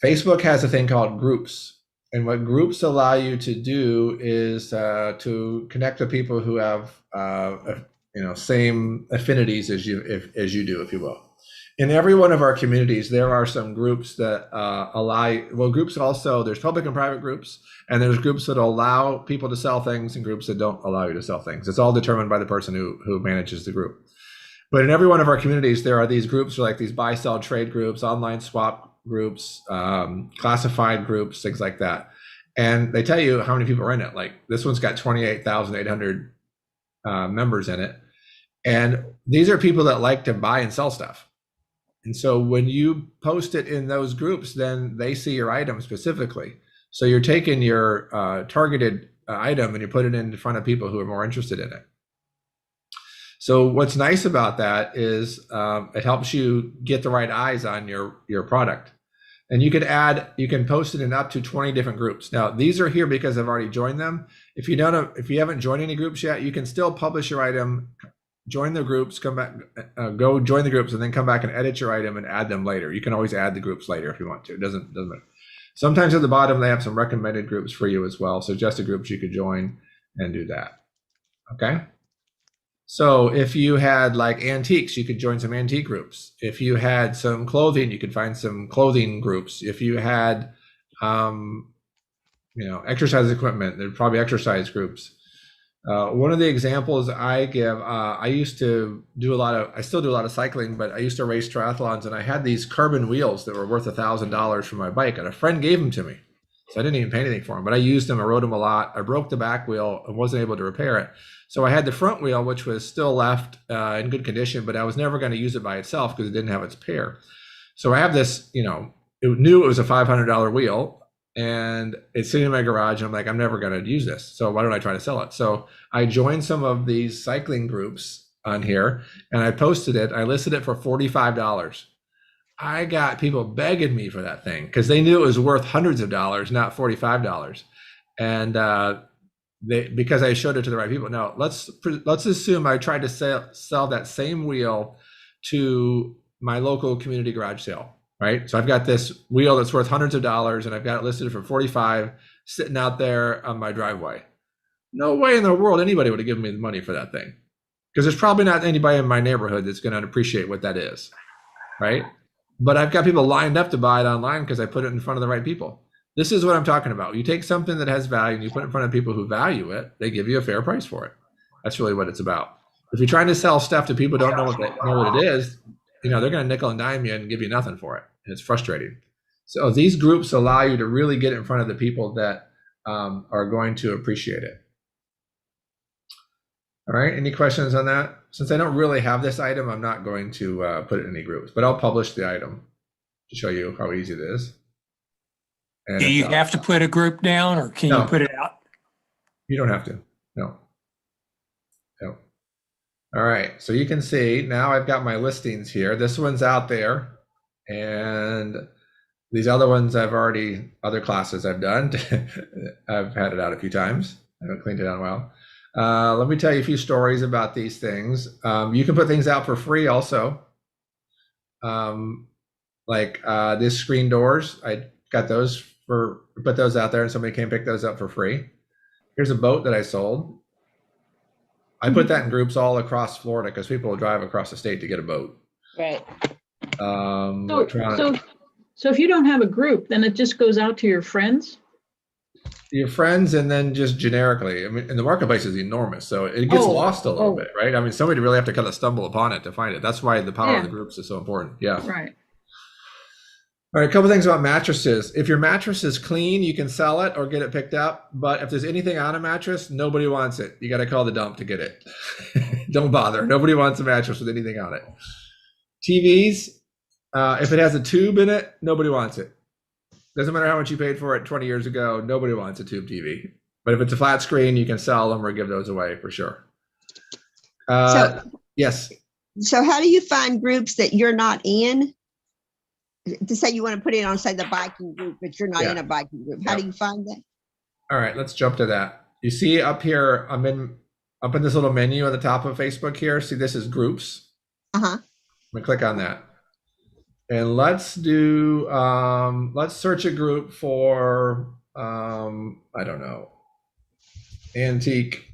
B: Facebook has a thing called groups. And what groups allow you to do is to connect to people who have same affinities as you do, if you will. In every one of our communities, there are some groups that groups also, there's public and private groups, and there's groups that allow people to sell things and groups that don't allow you to sell things. It's all determined by the person who manages the group. But in every one of our communities, there are these groups like these buy, sell, trade groups, online swap groups, classified groups, things like that. And they tell you how many people are in it. Like this one's got 28,800 members in it. And these are people that like to buy and sell stuff. And so when you post it in those groups, then they see your item specifically. So you're taking your targeted item and you put it in front of people who are more interested in it. So what's nice about that is it helps you get the right eyes on your product. And you can post it in up to 20 different groups. Now these are here because I've already joined them. If you haven't joined any groups yet, you can still publish your item, join the groups, come back, go join the groups, and then come back and edit your item and add them later. You can always add the groups later if you want to. It doesn't matter. Sometimes at the bottom they have some recommended groups for you as well. Suggested groups you could join and do that. Okay. So if you had like antiques, you could join some antique groups. If you had some clothing, you could find some clothing groups. If you had, exercise equipment, there'd probably exercise groups. One of the examples I give, I still do a lot of cycling, but I used to race triathlons, and I had these carbon wheels that were worth $1,000 for my bike, and a friend gave them to me. So I didn't even pay anything for them, but I used them. I rode them a lot. I broke the back wheel and wasn't able to repair it. So I had the front wheel, which was still left in good condition, but I was never going to use it by itself because it didn't have its pair. So I have this, it knew it was a $500 wheel, and it's sitting in my garage. And I'm like, I'm never going to use this. So why don't I try to sell it? So I joined some of these cycling groups on here, and I posted it. I listed it for $45. I got people begging me for that thing because they knew it was worth hundreds of dollars, not $45. And because I showed it to the right people. Now let's assume I tried to sell that same wheel to my local community garage sale, right? So I've got this wheel that's worth hundreds of dollars, and I've got it listed for $45 sitting out there on my driveway. No way in the world anybody would have given me the money for that thing, because there's probably not anybody in my neighborhood that's going to appreciate what that is, right? But I've got people lined up to buy it online because I put it in front of the right people. This is what I'm talking about. You take something that has value and you put it in front of people who value it, they give you a fair price for it. That's really what it's about. If you're trying to sell stuff to people who don't know what it is, they're going to nickel and dime you and give you nothing for it. And it's frustrating. So these groups allow you to really get in front of the people that are going to appreciate it. All right, any questions on that? Since I don't really have this item, I'm not going to put it in any groups, but I'll publish the item to show you how easy it is. And
L: do you have to put a group down, or can you put it out?
B: You don't have to. No. All right, so you can see now I've got my listings here. This one's out there, and these other ones other classes I've done. I've had it out a few times. I haven't cleaned it out in a while. Let me tell you a few stories about these things. You can put things out for free also. Like these screen doors, I got those put those out there, and somebody came pick those up for free. Here's a boat that I sold. I put that in groups all across Florida because people will drive across the state to get a boat.
E: Right.
I: So if you don't have a group, then it just goes out to your friends?
B: Your friends, and then just generically. I mean, and the marketplace is enormous, so it gets lost a little bit, right? I mean, somebody really have to kind of stumble upon it to find it. That's why the power of the groups is so important. Yeah.
I: Right.
B: All right, a couple things about mattresses. If your mattress is clean, you can sell it or get it picked up. But if there's anything on a mattress, nobody wants it. You got to call the dump to get it. Don't bother. Nobody wants a mattress with anything on it. TVs, if it has a tube in it, nobody wants it. Doesn't matter how much you paid for it 20 years ago, nobody wants a tube TV. But if it's a flat screen, you can sell them or give those away for sure. Yes.
M: So how do you find groups that you're not in? To say you want to put it on, say, the biking group, but you're not in a biking group. How do you find that?
B: All right, let's jump to that. You see up here, up in this little menu at the top of Facebook here. See, this is groups.
M: Uh-huh.
B: I'm gonna click on that. And let's do, let's search a group for, I don't know, antique,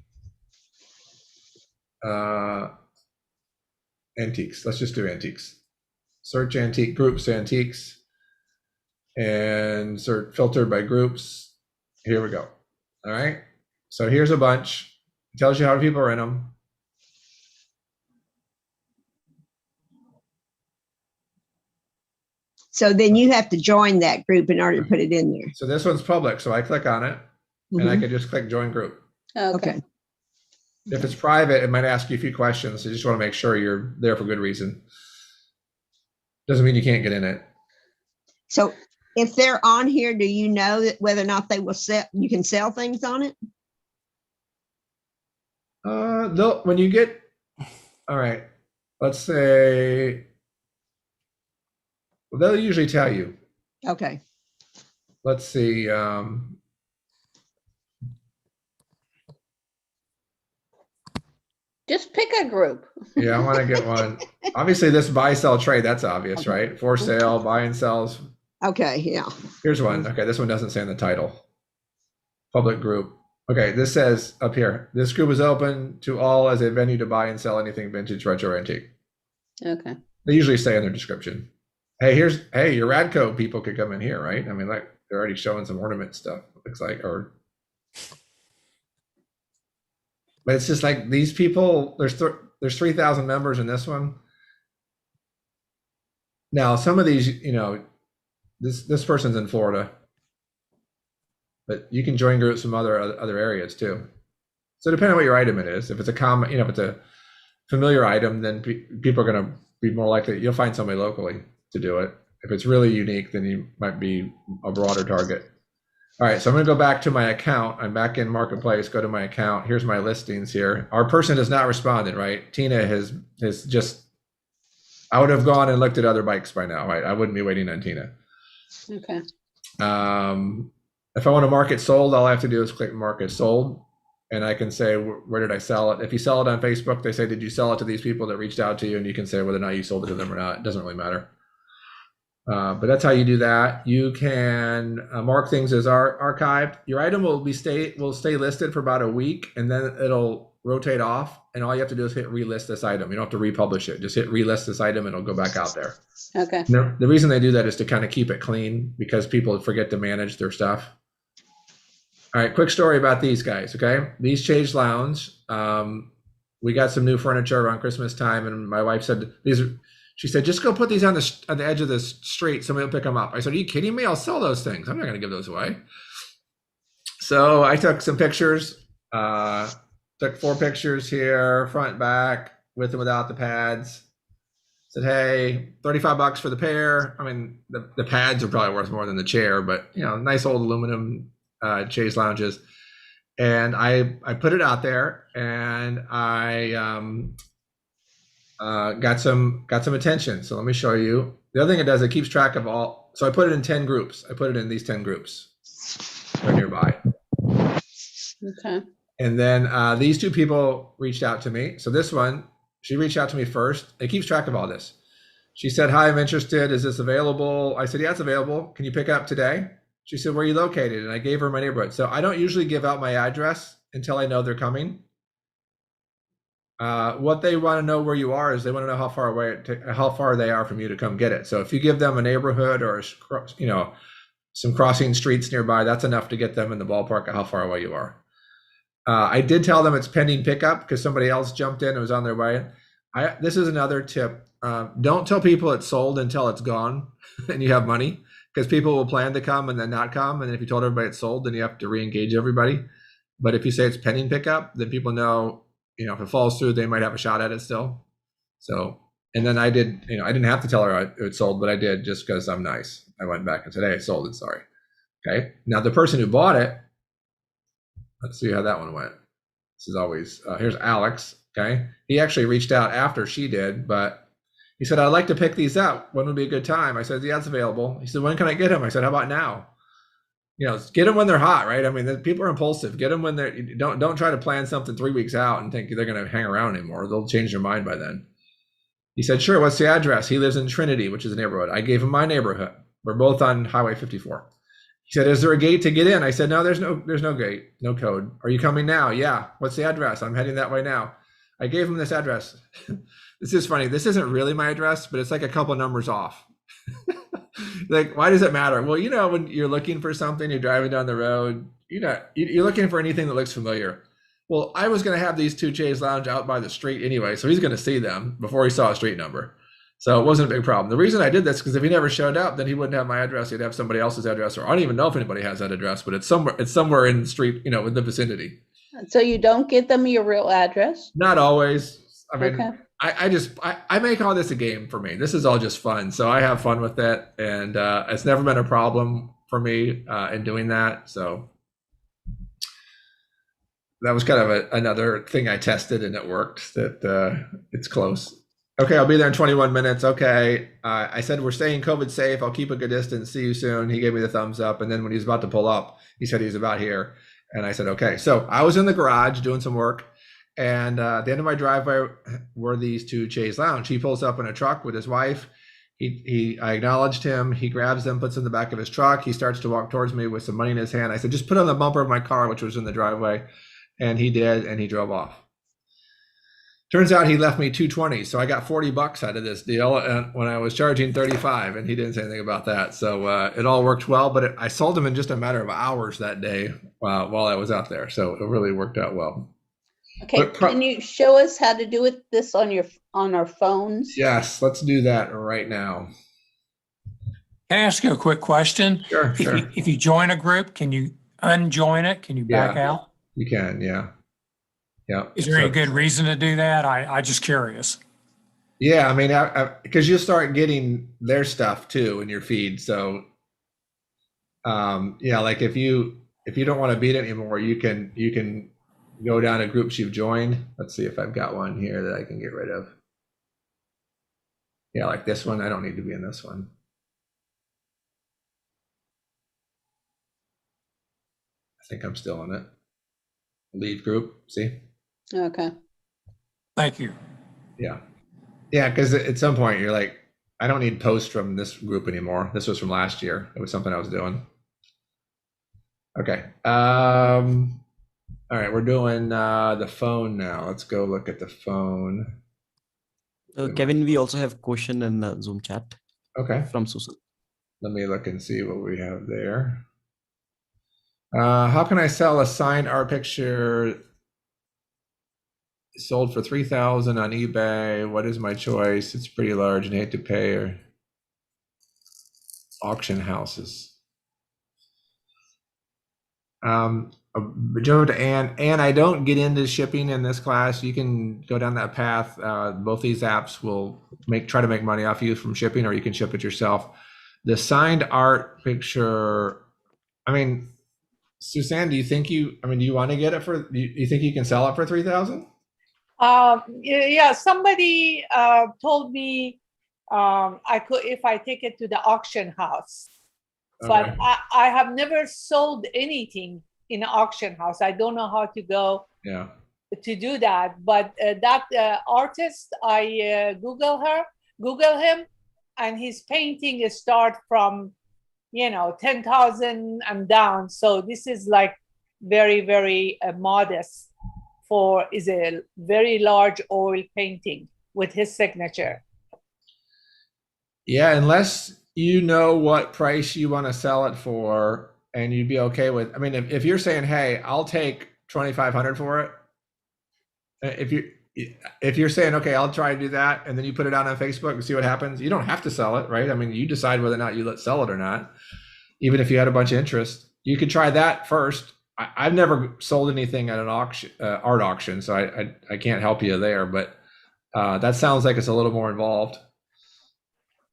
B: antiques. Let's just do antiques. Search antique groups, antiques, and search filtered by groups. Here we go. All right. So here's a bunch. It tells you how many people are in them.
M: So then you have to join that group in order to put it in there.
B: So this one's public. So I click on it and I can just click join group.
M: Okay.
B: If it's private, it might ask you a few questions. So you just want to make sure you're there for good reason. Doesn't mean you can't get in it.
M: So if they're on here, do you know that whether or not they will sell, you can sell things on it?
B: When you get, all right, let's say, well, they'll usually tell you.
M: Okay.
B: Let's see.
E: Just pick a group.
B: Yeah, I want to get one. Obviously, this buy, sell, trade, that's obvious, right? For sale, buy and sells.
M: Okay, yeah.
B: Here's one. Okay, this one doesn't say in the title. Public group. Okay, this says up here, this group is open to all as a venue to buy and sell anything vintage, retro, antique.
E: Okay.
B: They usually say in their description, hey, your Radco people could come in here, right? I mean, like, they're already showing some ornament stuff, it looks like, or. But it's just like these people, there's 3,000 members in this one. Now, some of these, you know, this person's in Florida, but you can join groups from other areas too. So depending on what your item it is, if it's a common, you know, if it's a familiar item, then people are going to be more likely, you'll find somebody locally to do it. If it's really unique, then you might be a broader target. All right, so I'm going to go back to my account. I'm back in Marketplace, go to my account. Here's my listings here. Our person has not responded, right? Tina has just, I would have gone and looked at other bikes by now, right? I wouldn't be waiting on Tina.
E: Okay.
B: If I want to mark it sold, all I have to do is click mark it sold. And I can say, where did I sell it? If you sell it on Facebook, they say, did you sell it to these people that reached out to you? And you can say whether or not you sold it to them or not. It doesn't really matter. But that's how you do that. You can mark things as archived. Your item will stay listed for about a week, and then it'll rotate off. And all you have to do is hit relist this item. You don't have to republish it. Just hit relist this item, and it'll go back out there.
E: Okay.
B: The reason they do that is to kind of keep it clean because people forget to manage their stuff. All right, quick story about these guys. Okay, these Chase Lounge. We got some new furniture around Christmas time, and my wife said She said, just go put these on the edge of the street. Somebody will pick them up. I said, are you kidding me? I'll sell those things. I'm not going to give those away. So I took some pictures, took 4 pictures here, front, back, with and without the pads. Said, hey, $35 for the pair. I mean, the pads are probably worth more than the chair, but you know, nice old aluminum Chase Lounges. And I put it out there, and I got some attention. So let me show you. The other thing it does, it keeps track of all. So I put it in 10 groups. I put it in these 10 groups. They're nearby.
E: Okay.
B: And then these 2 people reached out to me. So this one, she reached out to me first. It keeps track of all this. She said, hi, I'm interested. Is this available? I said, yeah, it's available. Can you pick up today? She said, where are you located? And I gave her my neighborhood. So I don't usually give out my address until I know they're coming. What they want to know where you are is they want to know how far they are from you to come get it. So if you give them a neighborhood or some crossing streets nearby, that's enough to get them in the ballpark of how far away you are. I did tell them it's pending pickup because somebody else jumped in and was on their way. This is another tip. Don't tell people it's sold until it's gone and you have money, because people will plan to come and then not come. And if you told everybody it's sold, then you have to re-engage everybody. But if you say it's pending pickup, then people know, you know, if it falls through, they might have a shot at it still. So, and then I did, you know, I didn't have to tell her it sold, but I did just because I'm nice. I went back and said, hey, it sold it, sorry. Okay. Now the person who bought it, Let's see how that one went. This is always, here's Alex, okay? He actually reached out after she did, but he said, I'd like to pick these up. When would be a good time? I said, yeah, it's available. He said, when can I get them? I said, how about now? You know, get them when they're hot, right? I mean, people are impulsive. Get them when they're, don't try to plan something 3 weeks out and think they're going to hang around anymore. They'll change their mind by then. He said, sure, what's the address? He lives in Trinity, which is a neighborhood. I gave him my neighborhood. We're both on Highway 54. He said, is there a gate to get in? I said, no, there's no gate, no code. Are you coming now? Yeah. What's the address? I'm heading that way now. I gave him this address. This is funny. This isn't really my address, but it's like a couple numbers off. Like, why does it matter? Well, you know, when you're looking for something, you're driving down the road, you know, you're looking for anything that looks familiar. Well, I was going to have these two J's Lounge out by the street anyway, so he's going to see them before he saw a street number. So it wasn't a big problem. The reason I did this, because if he never showed up, then he wouldn't have my address. He'd have somebody else's address, or I don't even know if anybody has that address, but it's somewhere in the street, you know, in the vicinity.
E: So you don't give them your real address?
B: Not always. I mean,
E: Okay.
B: I make all this a game for me. This is all just fun. So I have fun with it. And it's never been a problem for me in doing that. So that was kind of another thing I tested, and it worked, that it's close. Okay, I'll be there in 21 minutes. Okay. I said, we're staying COVID safe. I'll keep a good distance. See you soon. He gave me the thumbs up. And then when he was about to pull up, he said he was about here. And I said, okay. So I was in the garage doing some work. And at the end of my driveway were these two Jay's Lounge. He pulls up in a truck with his wife. I acknowledged him. He grabs them, puts them in the back of his truck. He starts to walk towards me with some money in his hand. I said, just put it on the bumper of my car, which was in the driveway. And he did, and he drove off. Turns out he left me $220, so I got $40 out of this deal, and when I was charging $35, and he didn't say anything about that. So it all worked well, but I sold them in just a matter of hours that day while I was out there. So it really worked out well.
E: Okay, can you show us how to do this on our phones?
B: Yes, let's do that right now.
L: Can I ask you a quick question?
B: Sure, sure.
L: If you join a group, can you unjoin it? Can you back out?
B: You can, yeah. Yeah.
L: Is there any good reason to do that? I just curious.
B: Yeah, I mean, because you'll start getting their stuff too in your feed. So, yeah, like if you don't want to beat it anymore, you can go down to groups you've joined. Let's see if I've got one here that I can get rid of. Yeah, like this one. I don't need to be in this one. I think I'm still in it. Leave group. See.
E: Okay.
L: Thank you.
B: Yeah. Yeah, because at some point you're like, I don't need posts from this group anymore. This was from last year. It was something I was doing. Okay. All right, we're doing the phone now. Let's go look at the phone.
A: Kevin, we also have a question in the Zoom chat.
B: Okay.
A: From Susan.
B: Let me look and see what we have there. How can I sell a signed art picture sold for $3,000 on eBay? What is my choice? It's pretty large and I hate to pay. Or auction houses. Joe to Ann, I don't get into shipping in this class. You can go down that path. Both these apps will try to make money off you from shipping, or you can ship it yourself. The signed art picture, I mean, Suzanne, do you want to get it for, you think you can sell it for $3,000?
H: Yeah, somebody told me I could if I take it to the auction house. But
B: Okay.
H: I have never sold anything in an auction house. I don't know how to go to do that. But that artist, I Google him, and his painting start from, 10,000 and down. So this is like very, very modest is a very large oil painting with his signature.
B: Yeah, unless you know what price you want to sell it for, and you'd be okay with. I mean, if you're saying, "Hey, I'll take $2,500 for it," if you're saying, "Okay, I'll try to do that," and then you put it out on Facebook and see what happens, you don't have to sell it, right? I mean, you decide whether or not you sell it or not. Even if you had a bunch of interest, you could try that first. I've never sold anything at an auction, art auction, so I can't help you there. But that sounds like it's a little more involved.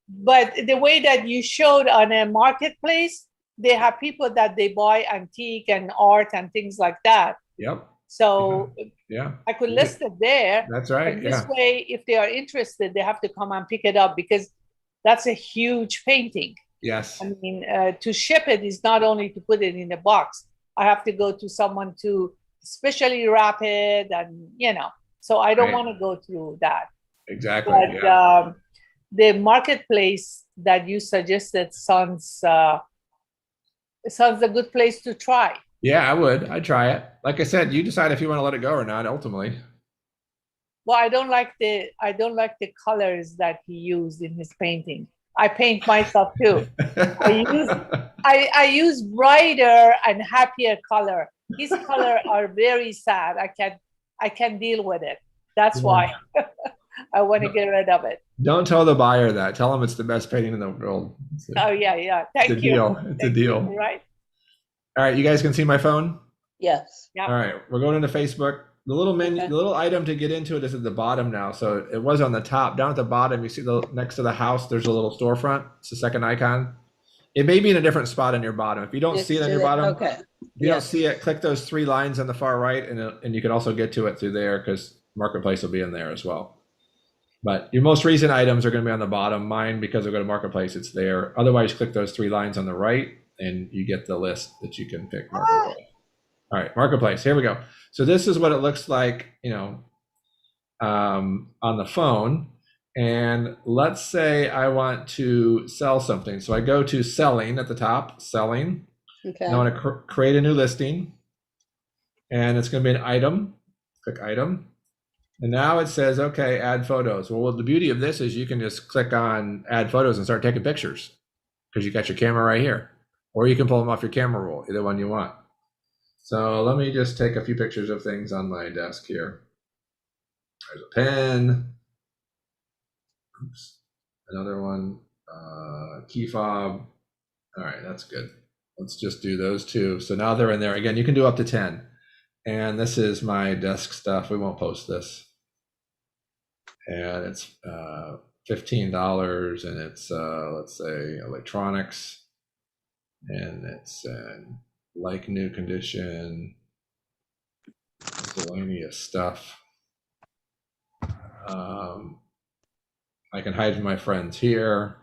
H: But the way that you showed on a marketplace, they have people that they buy antique and art and things like that.
B: Yep.
H: So
B: Yeah.
H: I could list it there.
B: That's right.
H: And this
B: Yeah.
H: way, if they are interested, they have to come and pick it up because that's a huge painting.
B: Yes.
H: I mean, to ship it is not only to put it in a box. I have to go to someone to specially wrap it, and so I don't
B: Right.
H: want to go through that.
B: Exactly.
H: But
B: Yeah.
H: the marketplace that you suggested sounds a good place to try.
B: Yeah, I would. I'd try it. Like I said, you decide if you want to let it go or not. Ultimately.
H: Well, I don't like the colors that he used in his painting. I paint myself too. I use brighter and happier color. His color are very sad. I can deal with it. That's why I want to get rid of it.
B: Don't tell the buyer that. Tell him it's the best painting in the world.
H: Oh yeah. Thank
B: It's a
H: you.
B: deal. It's a deal.
H: Right.
B: All right, you guys can see my phone?
E: Yes.
H: Yep.
B: All right, we're going into Facebook. The little menu,
E: Okay.
B: the little item to get into it is at the bottom now. So it was on the top. Down at the bottom, you see next to the house, there's a little storefront. It's the second icon. It may be in a different spot on your bottom. If you don't see it on your bottom,
E: Okay.
B: if you don't see it, click those three lines on the far right, and you can also get to it through there because Marketplace will be in there as well. But your most recent items are going to be on the bottom. Mine, because I go to Marketplace, it's there. Otherwise, click those three lines on the right, and you get the list that you can pick Marketplace. All right, Marketplace, here we go. So this is what it looks like, on the phone. And let's say I want to sell something. So I go to selling at the top, selling.
E: Okay.
B: I want to create a new listing. And it's going to be an item. Click item. And now it says, okay, add photos. Well, the beauty of this is you can just click on add photos and start taking pictures because you got your camera right here. Or you can pull them off your camera roll, either one you want. So let me just take a few pictures of things on my desk here. There's a pen. Oops. Another one. Key fob. All right, that's good. Let's just do those two. So now they're in there. Again, you can do up to 10. And this is my desk stuff. We won't post this. And it's $15, and it's let's say electronics, and it's like new condition, miscellaneous stuff. I can hide my friends here,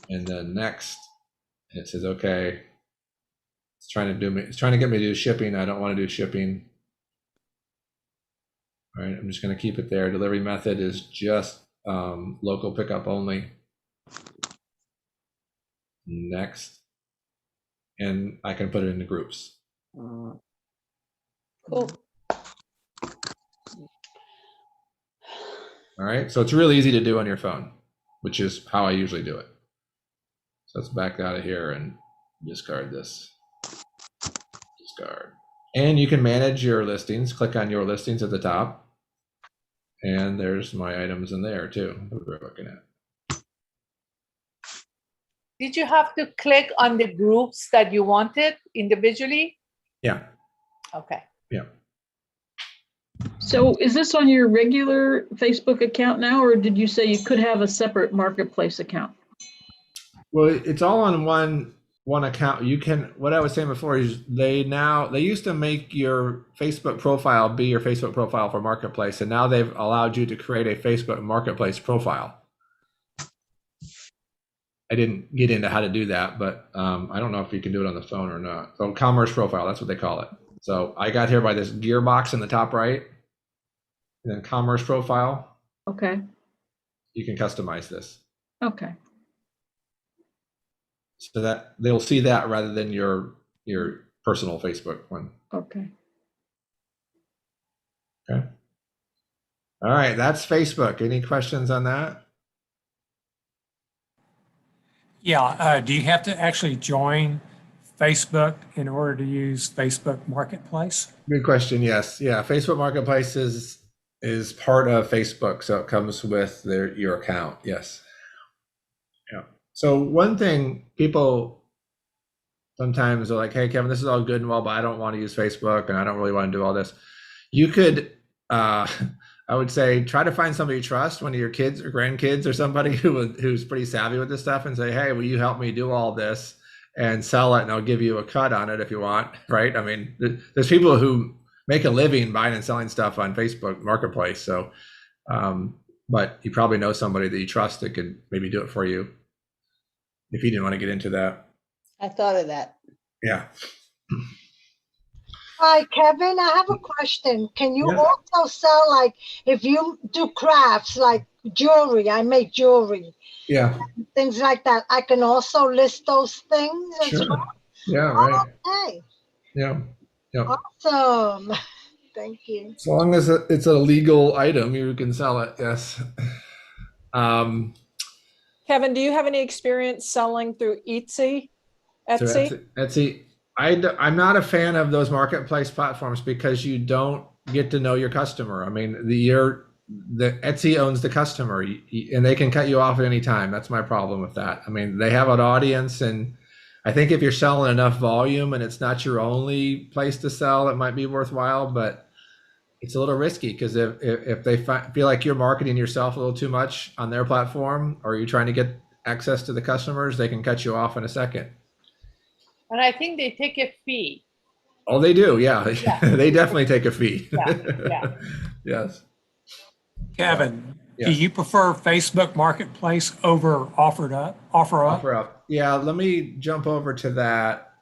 B: and then next, it says okay. It's trying to get me to do shipping. I don't want to do shipping. All right, I'm just going to keep it there. Delivery method is just local pickup only. Next. And I can put it into groups.
E: Cool.
B: All right, so it's really easy to do on your phone, which is how I usually do it. So let's back out of here and discard this. Discard. And you can manage your listings. Click on your listings at the top. And there's my items in there too that we're looking at.
H: Did you have to click on the groups that you wanted individually?
B: Yeah.
H: Okay.
B: Yeah.
I: So is this on your regular Facebook account now, or did you say you could have a separate marketplace account?
B: Well, it's all on one account. You can, what I was saying before is they used to make your Facebook profile be your Facebook profile for Marketplace, and now they've allowed you to create a Facebook Marketplace profile. I didn't get into how to do that, but I don't know if you can do it on the phone or not. So commerce profile, that's what they call it. So I got here by this gearbox in the top right, and then commerce profile.
I: Okay.
B: You can customize this.
I: Okay.
B: So that they'll see that rather than your personal Facebook one.
I: Okay.
B: Okay. All right, that's Facebook. Any questions on that?
L: Yeah, do you have to actually join Facebook in order to use Facebook Marketplace?
B: Good question. Yes. Yeah. Facebook Marketplace is part of Facebook, so it comes with your account. Yes. Yeah. So one thing people sometimes are like, "Hey, Kevin, this is all good and well, but I don't want to use Facebook, and I don't really want to do all this." You could, I would say, try to find somebody you trust, one of your kids or grandkids or somebody who's pretty savvy with this stuff, and say, "Hey, will you help me do all this?" and sell it, and I'll give you a cut on it if you want, right? I mean, there's people who make a living buying and selling stuff on Facebook Marketplace. So, but you probably know somebody that you trust that could maybe do it for you if you didn't want to get into that.
E: I thought of that.
B: Yeah.
N: Hi, Kevin. I have a question. Can you
B: Yeah.
N: also sell, like, if you do crafts like jewelry? I make jewelry,
B: Yeah.
N: things like that. I can also list those things as
B: Sure.
N: well.
B: Yeah. Right.
N: Okay.
B: Yeah. Yeah.
N: Awesome. Thank you.
B: As long as it's a legal item, you can sell it. Yes.
O: Kevin, do you have any experience selling through Etsy?
B: So Etsy. I'm not a fan of those marketplace platforms because you don't get to know your customer. I mean, the Etsy owns the customer, and they can cut you off at any time. That's my problem with that. I mean, they have an audience, and I think if you're selling enough volume and it's not your only place to sell, it might be worthwhile. But it's a little risky because if they feel like you're marketing yourself a little too much on their platform, or you're trying to get access to the customers, they can cut you off in a second.
H: And I think they take a fee.
B: Oh, they do. Yeah. They definitely take a fee.
H: Yeah.
B: Yes.
L: Kevin,
B: Yes.
L: do you prefer Facebook Marketplace over OfferUp?
B: Yeah. Let me jump over to that.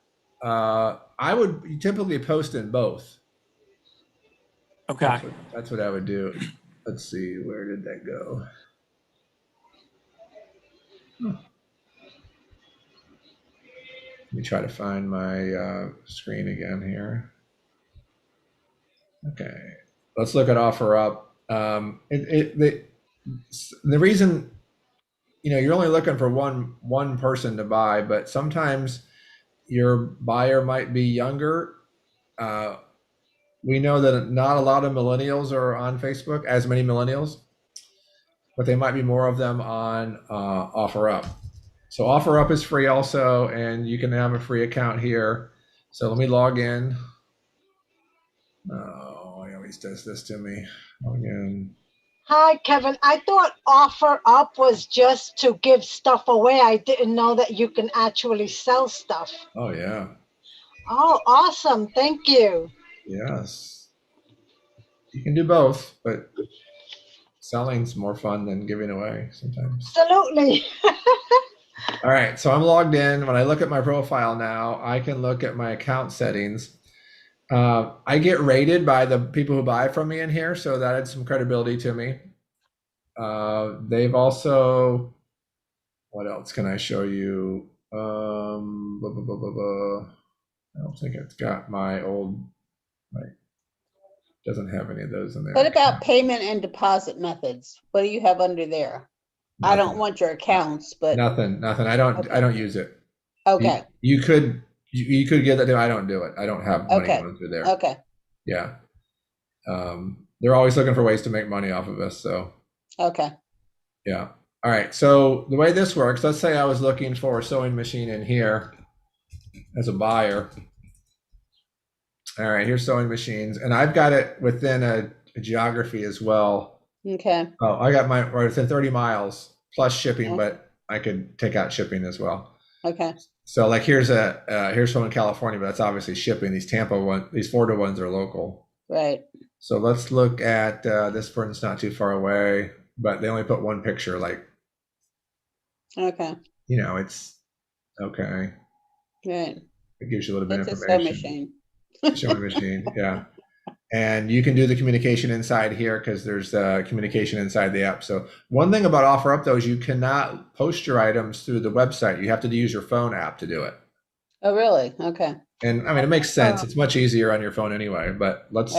B: I would typically post in both.
L: Okay.
B: That's what I would do. Let's see. Where did that go? Let me try to find my screen again here. Okay, let's look at OfferUp. The reason, you're only looking for one person to buy, but sometimes your buyer might be younger. We know that not a lot of millennials are on Facebook, as many millennials, but they might be more of them on OfferUp. So OfferUp is free also, and you can have a free account here. So let me log in. Oh, he always does this to me. Log in.
N: Hi, Kevin. I thought OfferUp was just to give stuff away. I didn't know that you can actually sell stuff.
B: Oh, yeah.
N: Oh, awesome. Thank you.
B: Yes. You can do both, but selling's more fun than giving away sometimes.
N: Absolutely.
B: All right, so I'm logged in. When I look at my profile now, I can look at my account settings. I get rated by the people who buy from me in here, so that adds some credibility to me. They've also, what else can I show you? I don't think it's got my old, doesn't have any of those in there.
E: What about payment and deposit methods? What do you have under there?
B: Nothing.
E: I don't want your accounts, but
B: Nothing. I don't use it.
E: okay.
B: You could get that. I don't do it. I don't have money going through there.
E: Okay.
B: Yeah. They're always looking for ways to make money off of us. So.
E: Okay.
B: Yeah. All right. So the way this works, let's say I was looking for a sewing machine in here as a buyer. All right. Here's sewing machines, and I've got it within a geography as well.
E: Okay.
B: Oh, I got mine right within 30 miles plus shipping, but I could take out shipping as well.
E: Okay.
B: So like here's one in California, but that's obviously shipping. These Tampa ones, these Florida ones are local.
E: Right.
B: So let's look at this person's not too far away, but they only put one picture. Like,
E: okay.
B: It's okay.
E: Right.
B: It gives you a little bit of
E: It's
B: information.
E: a sewing machine.
B: Sewing machine, yeah. And you can do the communication inside here because there's communication inside the app. So one thing about OfferUp though is you cannot post your items through the website. You have to use your phone app to do it.
E: Oh, really? Okay.
B: And I mean, it makes sense. It's much easier on your phone anyway. But let's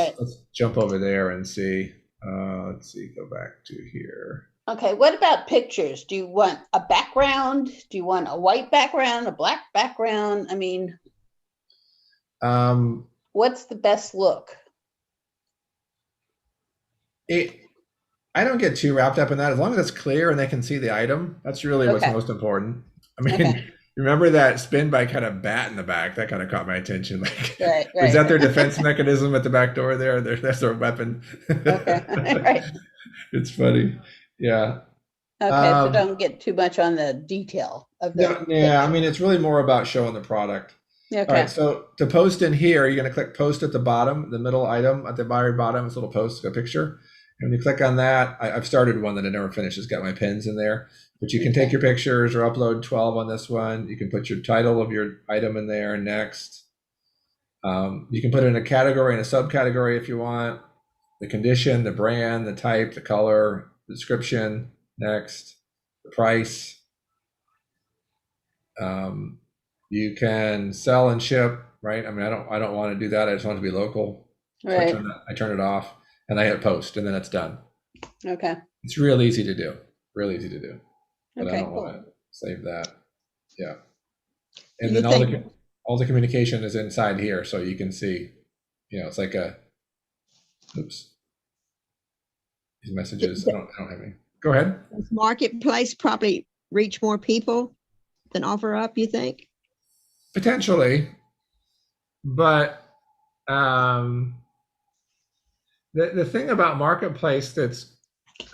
B: jump over there and see. Let's see. Go back to here.
E: Okay. What about pictures? Do you want a background? Do you want a white background, a black background? I mean, what's the best look?
B: I don't get too wrapped up in that. As long as it's clear and they can see the item, that's really what's most important. I mean, remember that spin bike had a bat in the back? That kind of caught my attention. Like, is that their defense mechanism at the back door there? That's their weapon.
E: Okay. Right.
B: It's funny. Yeah.
E: Okay, so don't get too much on the detail of the.
B: Yeah, I mean, it's really more about showing the product.
E: Okay.
B: All right, so to post in here, you're going to click post at the bottom, the middle item at the very bottom, it's a little post, a picture. And when you click on that, I've started one that I never finished. It's got my pins in there. But you can take your pictures or upload 12 on this one. You can put your title of your item in there, next. You can put it in a category and a subcategory if you want. The condition, the brand, the type, the color, the description, next. The price. You can sell and ship, right? I mean, I don't want to do that. I just want it to be local. So
E: Right.
B: I turn it off and I hit post and then it's done.
E: Okay.
B: It's real easy to do. Real easy to do. But I
E: Okay,
B: don't
E: cool.
B: want to save that. Yeah. And
M: You
B: then all the communication is inside here, so you can see, it's like oops. These messages, I don't have any. Go ahead.
M: Does Marketplace probably reach more people than OfferUp, you think?
B: Potentially, but the thing about Marketplace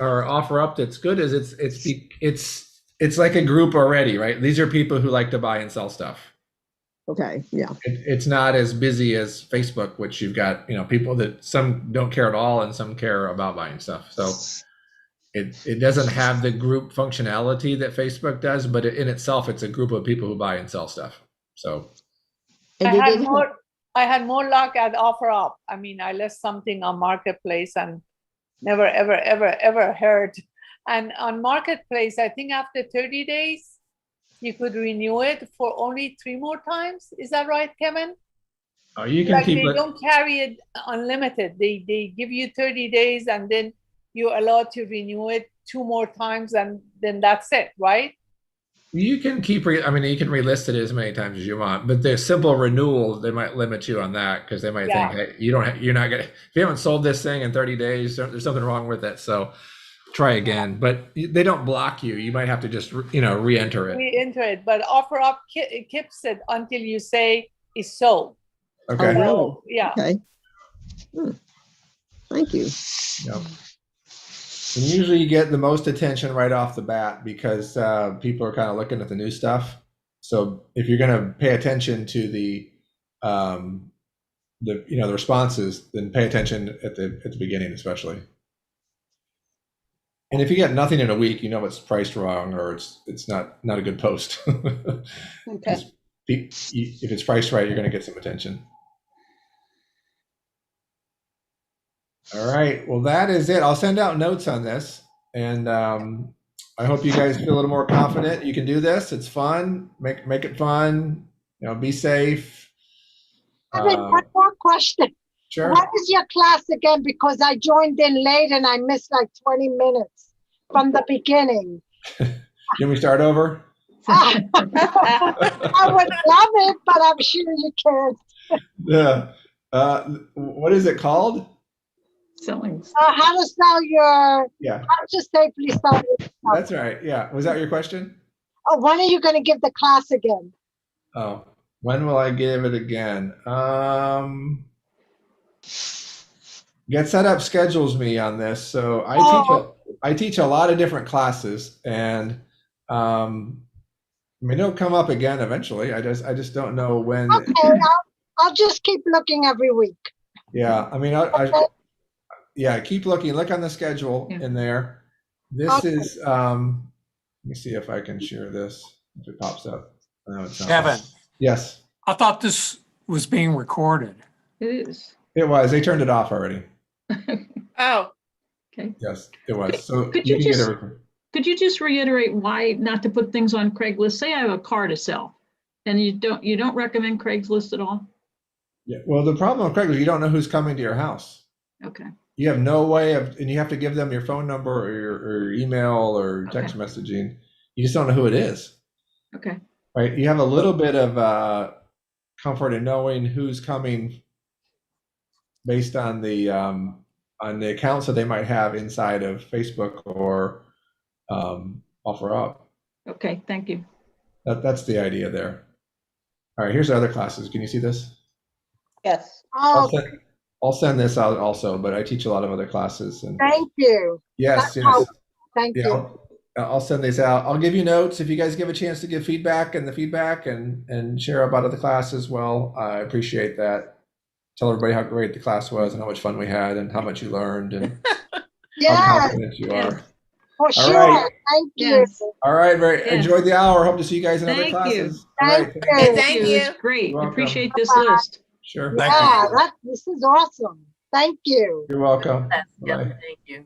B: or OfferUp that's good is it's like a group already, right? These are people who like to buy and sell stuff.
M: Okay, yeah.
B: It's not as busy as Facebook, which you've got people that some don't care at all and some care about buying stuff. So it doesn't have the group functionality that Facebook does, but in itself, it's a group of people who buy and sell stuff. So
M: And
H: I had more luck at OfferUp. I mean, I list something on Marketplace and never, ever, ever, ever heard. And on Marketplace, I think after 30 days, you could renew it for only 3 more times. Is that right, Kevin?
B: You can keep
H: they
B: it.
H: don't carry it unlimited. They give you 30 days and then you're allowed to renew it 2 more times and then that's it, right?
B: You can you can relist it as many times as you want, but the simple renewal, they might limit you on that because they might think, hey, you're not gonna, if you haven't sold this thing in 30 days, there's something wrong with it. So try again, but they don't block you. You might have to just, re-enter it.
H: Re-enter it, but OfferUp keeps it until you say it's sold.
B: Okay.
H: So, yeah.
M: Okay. Thank you.
B: Yep. And usually you get the most attention right off the bat because people are kind of looking at the new stuff. So if you're going to pay attention to the responses, then pay attention at the beginning, especially. And if you get nothing in a week, it's priced wrong or it's not a good post.
E: Okay.
B: If it's priced right, you're going to get some attention. All right. Well, that is it. I'll send out notes on this, and I hope you guys feel a little more confident. You can do this. It's fun. Make it fun. Be safe.
N: I mean, one more question.
B: Sure.
N: What is your class again? Because I joined in late and I missed like 20 minutes from the beginning.
B: Can we start over?
N: I would love it, but I'm sure you can't.
B: Yeah. What is it called?
I: Selling.
N: How to sell your,
B: Yeah.
N: how to safely sell your stuff.
B: That's right. Yeah. Was that your question?
N: Oh, when are you going to give the class again?
B: Oh, when will I give it again? Get Set Up schedules me on this. So I teach a lot of different classes, and it'll come up again eventually. I just don't know when.
N: Okay, I'll just keep looking every week.
B: Yeah, yeah, keep looking. Look on the schedule in there. This is. Let me see if I can share this. If it pops up. No, it's not.
L: Kevin.
B: Yes.
L: I thought this was being recorded.
I: It is.
B: It was. They turned it off already.
H: Oh.
I: Okay.
B: Yes, it was. So
I: Could
B: you
I: you
B: can
I: just
B: get everything.
I: could you just reiterate why not to put things on Craigslist? Say I have a car to sell, and you don't recommend Craigslist at all?
B: Yeah. Well, the problem with Craigslist, you don't know who's coming to your house.
I: Okay.
B: You have no way of, and you have to give them your phone number or your email or text messaging. You just don't know who it is.
I: Okay.
B: Right. You have a little bit of comfort in knowing who's coming based on the accounts that they might have inside of Facebook or OfferUp.
I: Okay. Thank you.
B: That's the idea there. All right. Here's the other classes. Can you see this?
E: Yes.
B: I'll send this out also, but I teach a lot of other classes. And
N: Thank you.
B: yes,
N: That's helpful.
B: yes.
N: Thank
B: Yeah,
N: you.
B: I'll send these out. I'll give you notes if you guys give a chance to give feedback and share about other class as well. I appreciate that. Tell everybody how great the class was and how much fun we had and how much you learned and how
N: Yeah,
B: confident you are.
N: for
B: All
N: sure.
B: right.
N: Thank you.
I: Yes.
B: All right. Very
I: Yes.
B: enjoyed the hour. Hope to see you guys in other
I: Thank you.
B: classes. All right.
N: Thank
B: Thank
N: you.
G: Thank
I: It
G: you.
I: was great.
B: You're welcome.
I: Appreciate this list.
B: Sure.
L: Thank you.
N: Yeah, this is awesome. Thank you.
B: You're welcome.
F: Yes,
B: Bye.
F: thank you.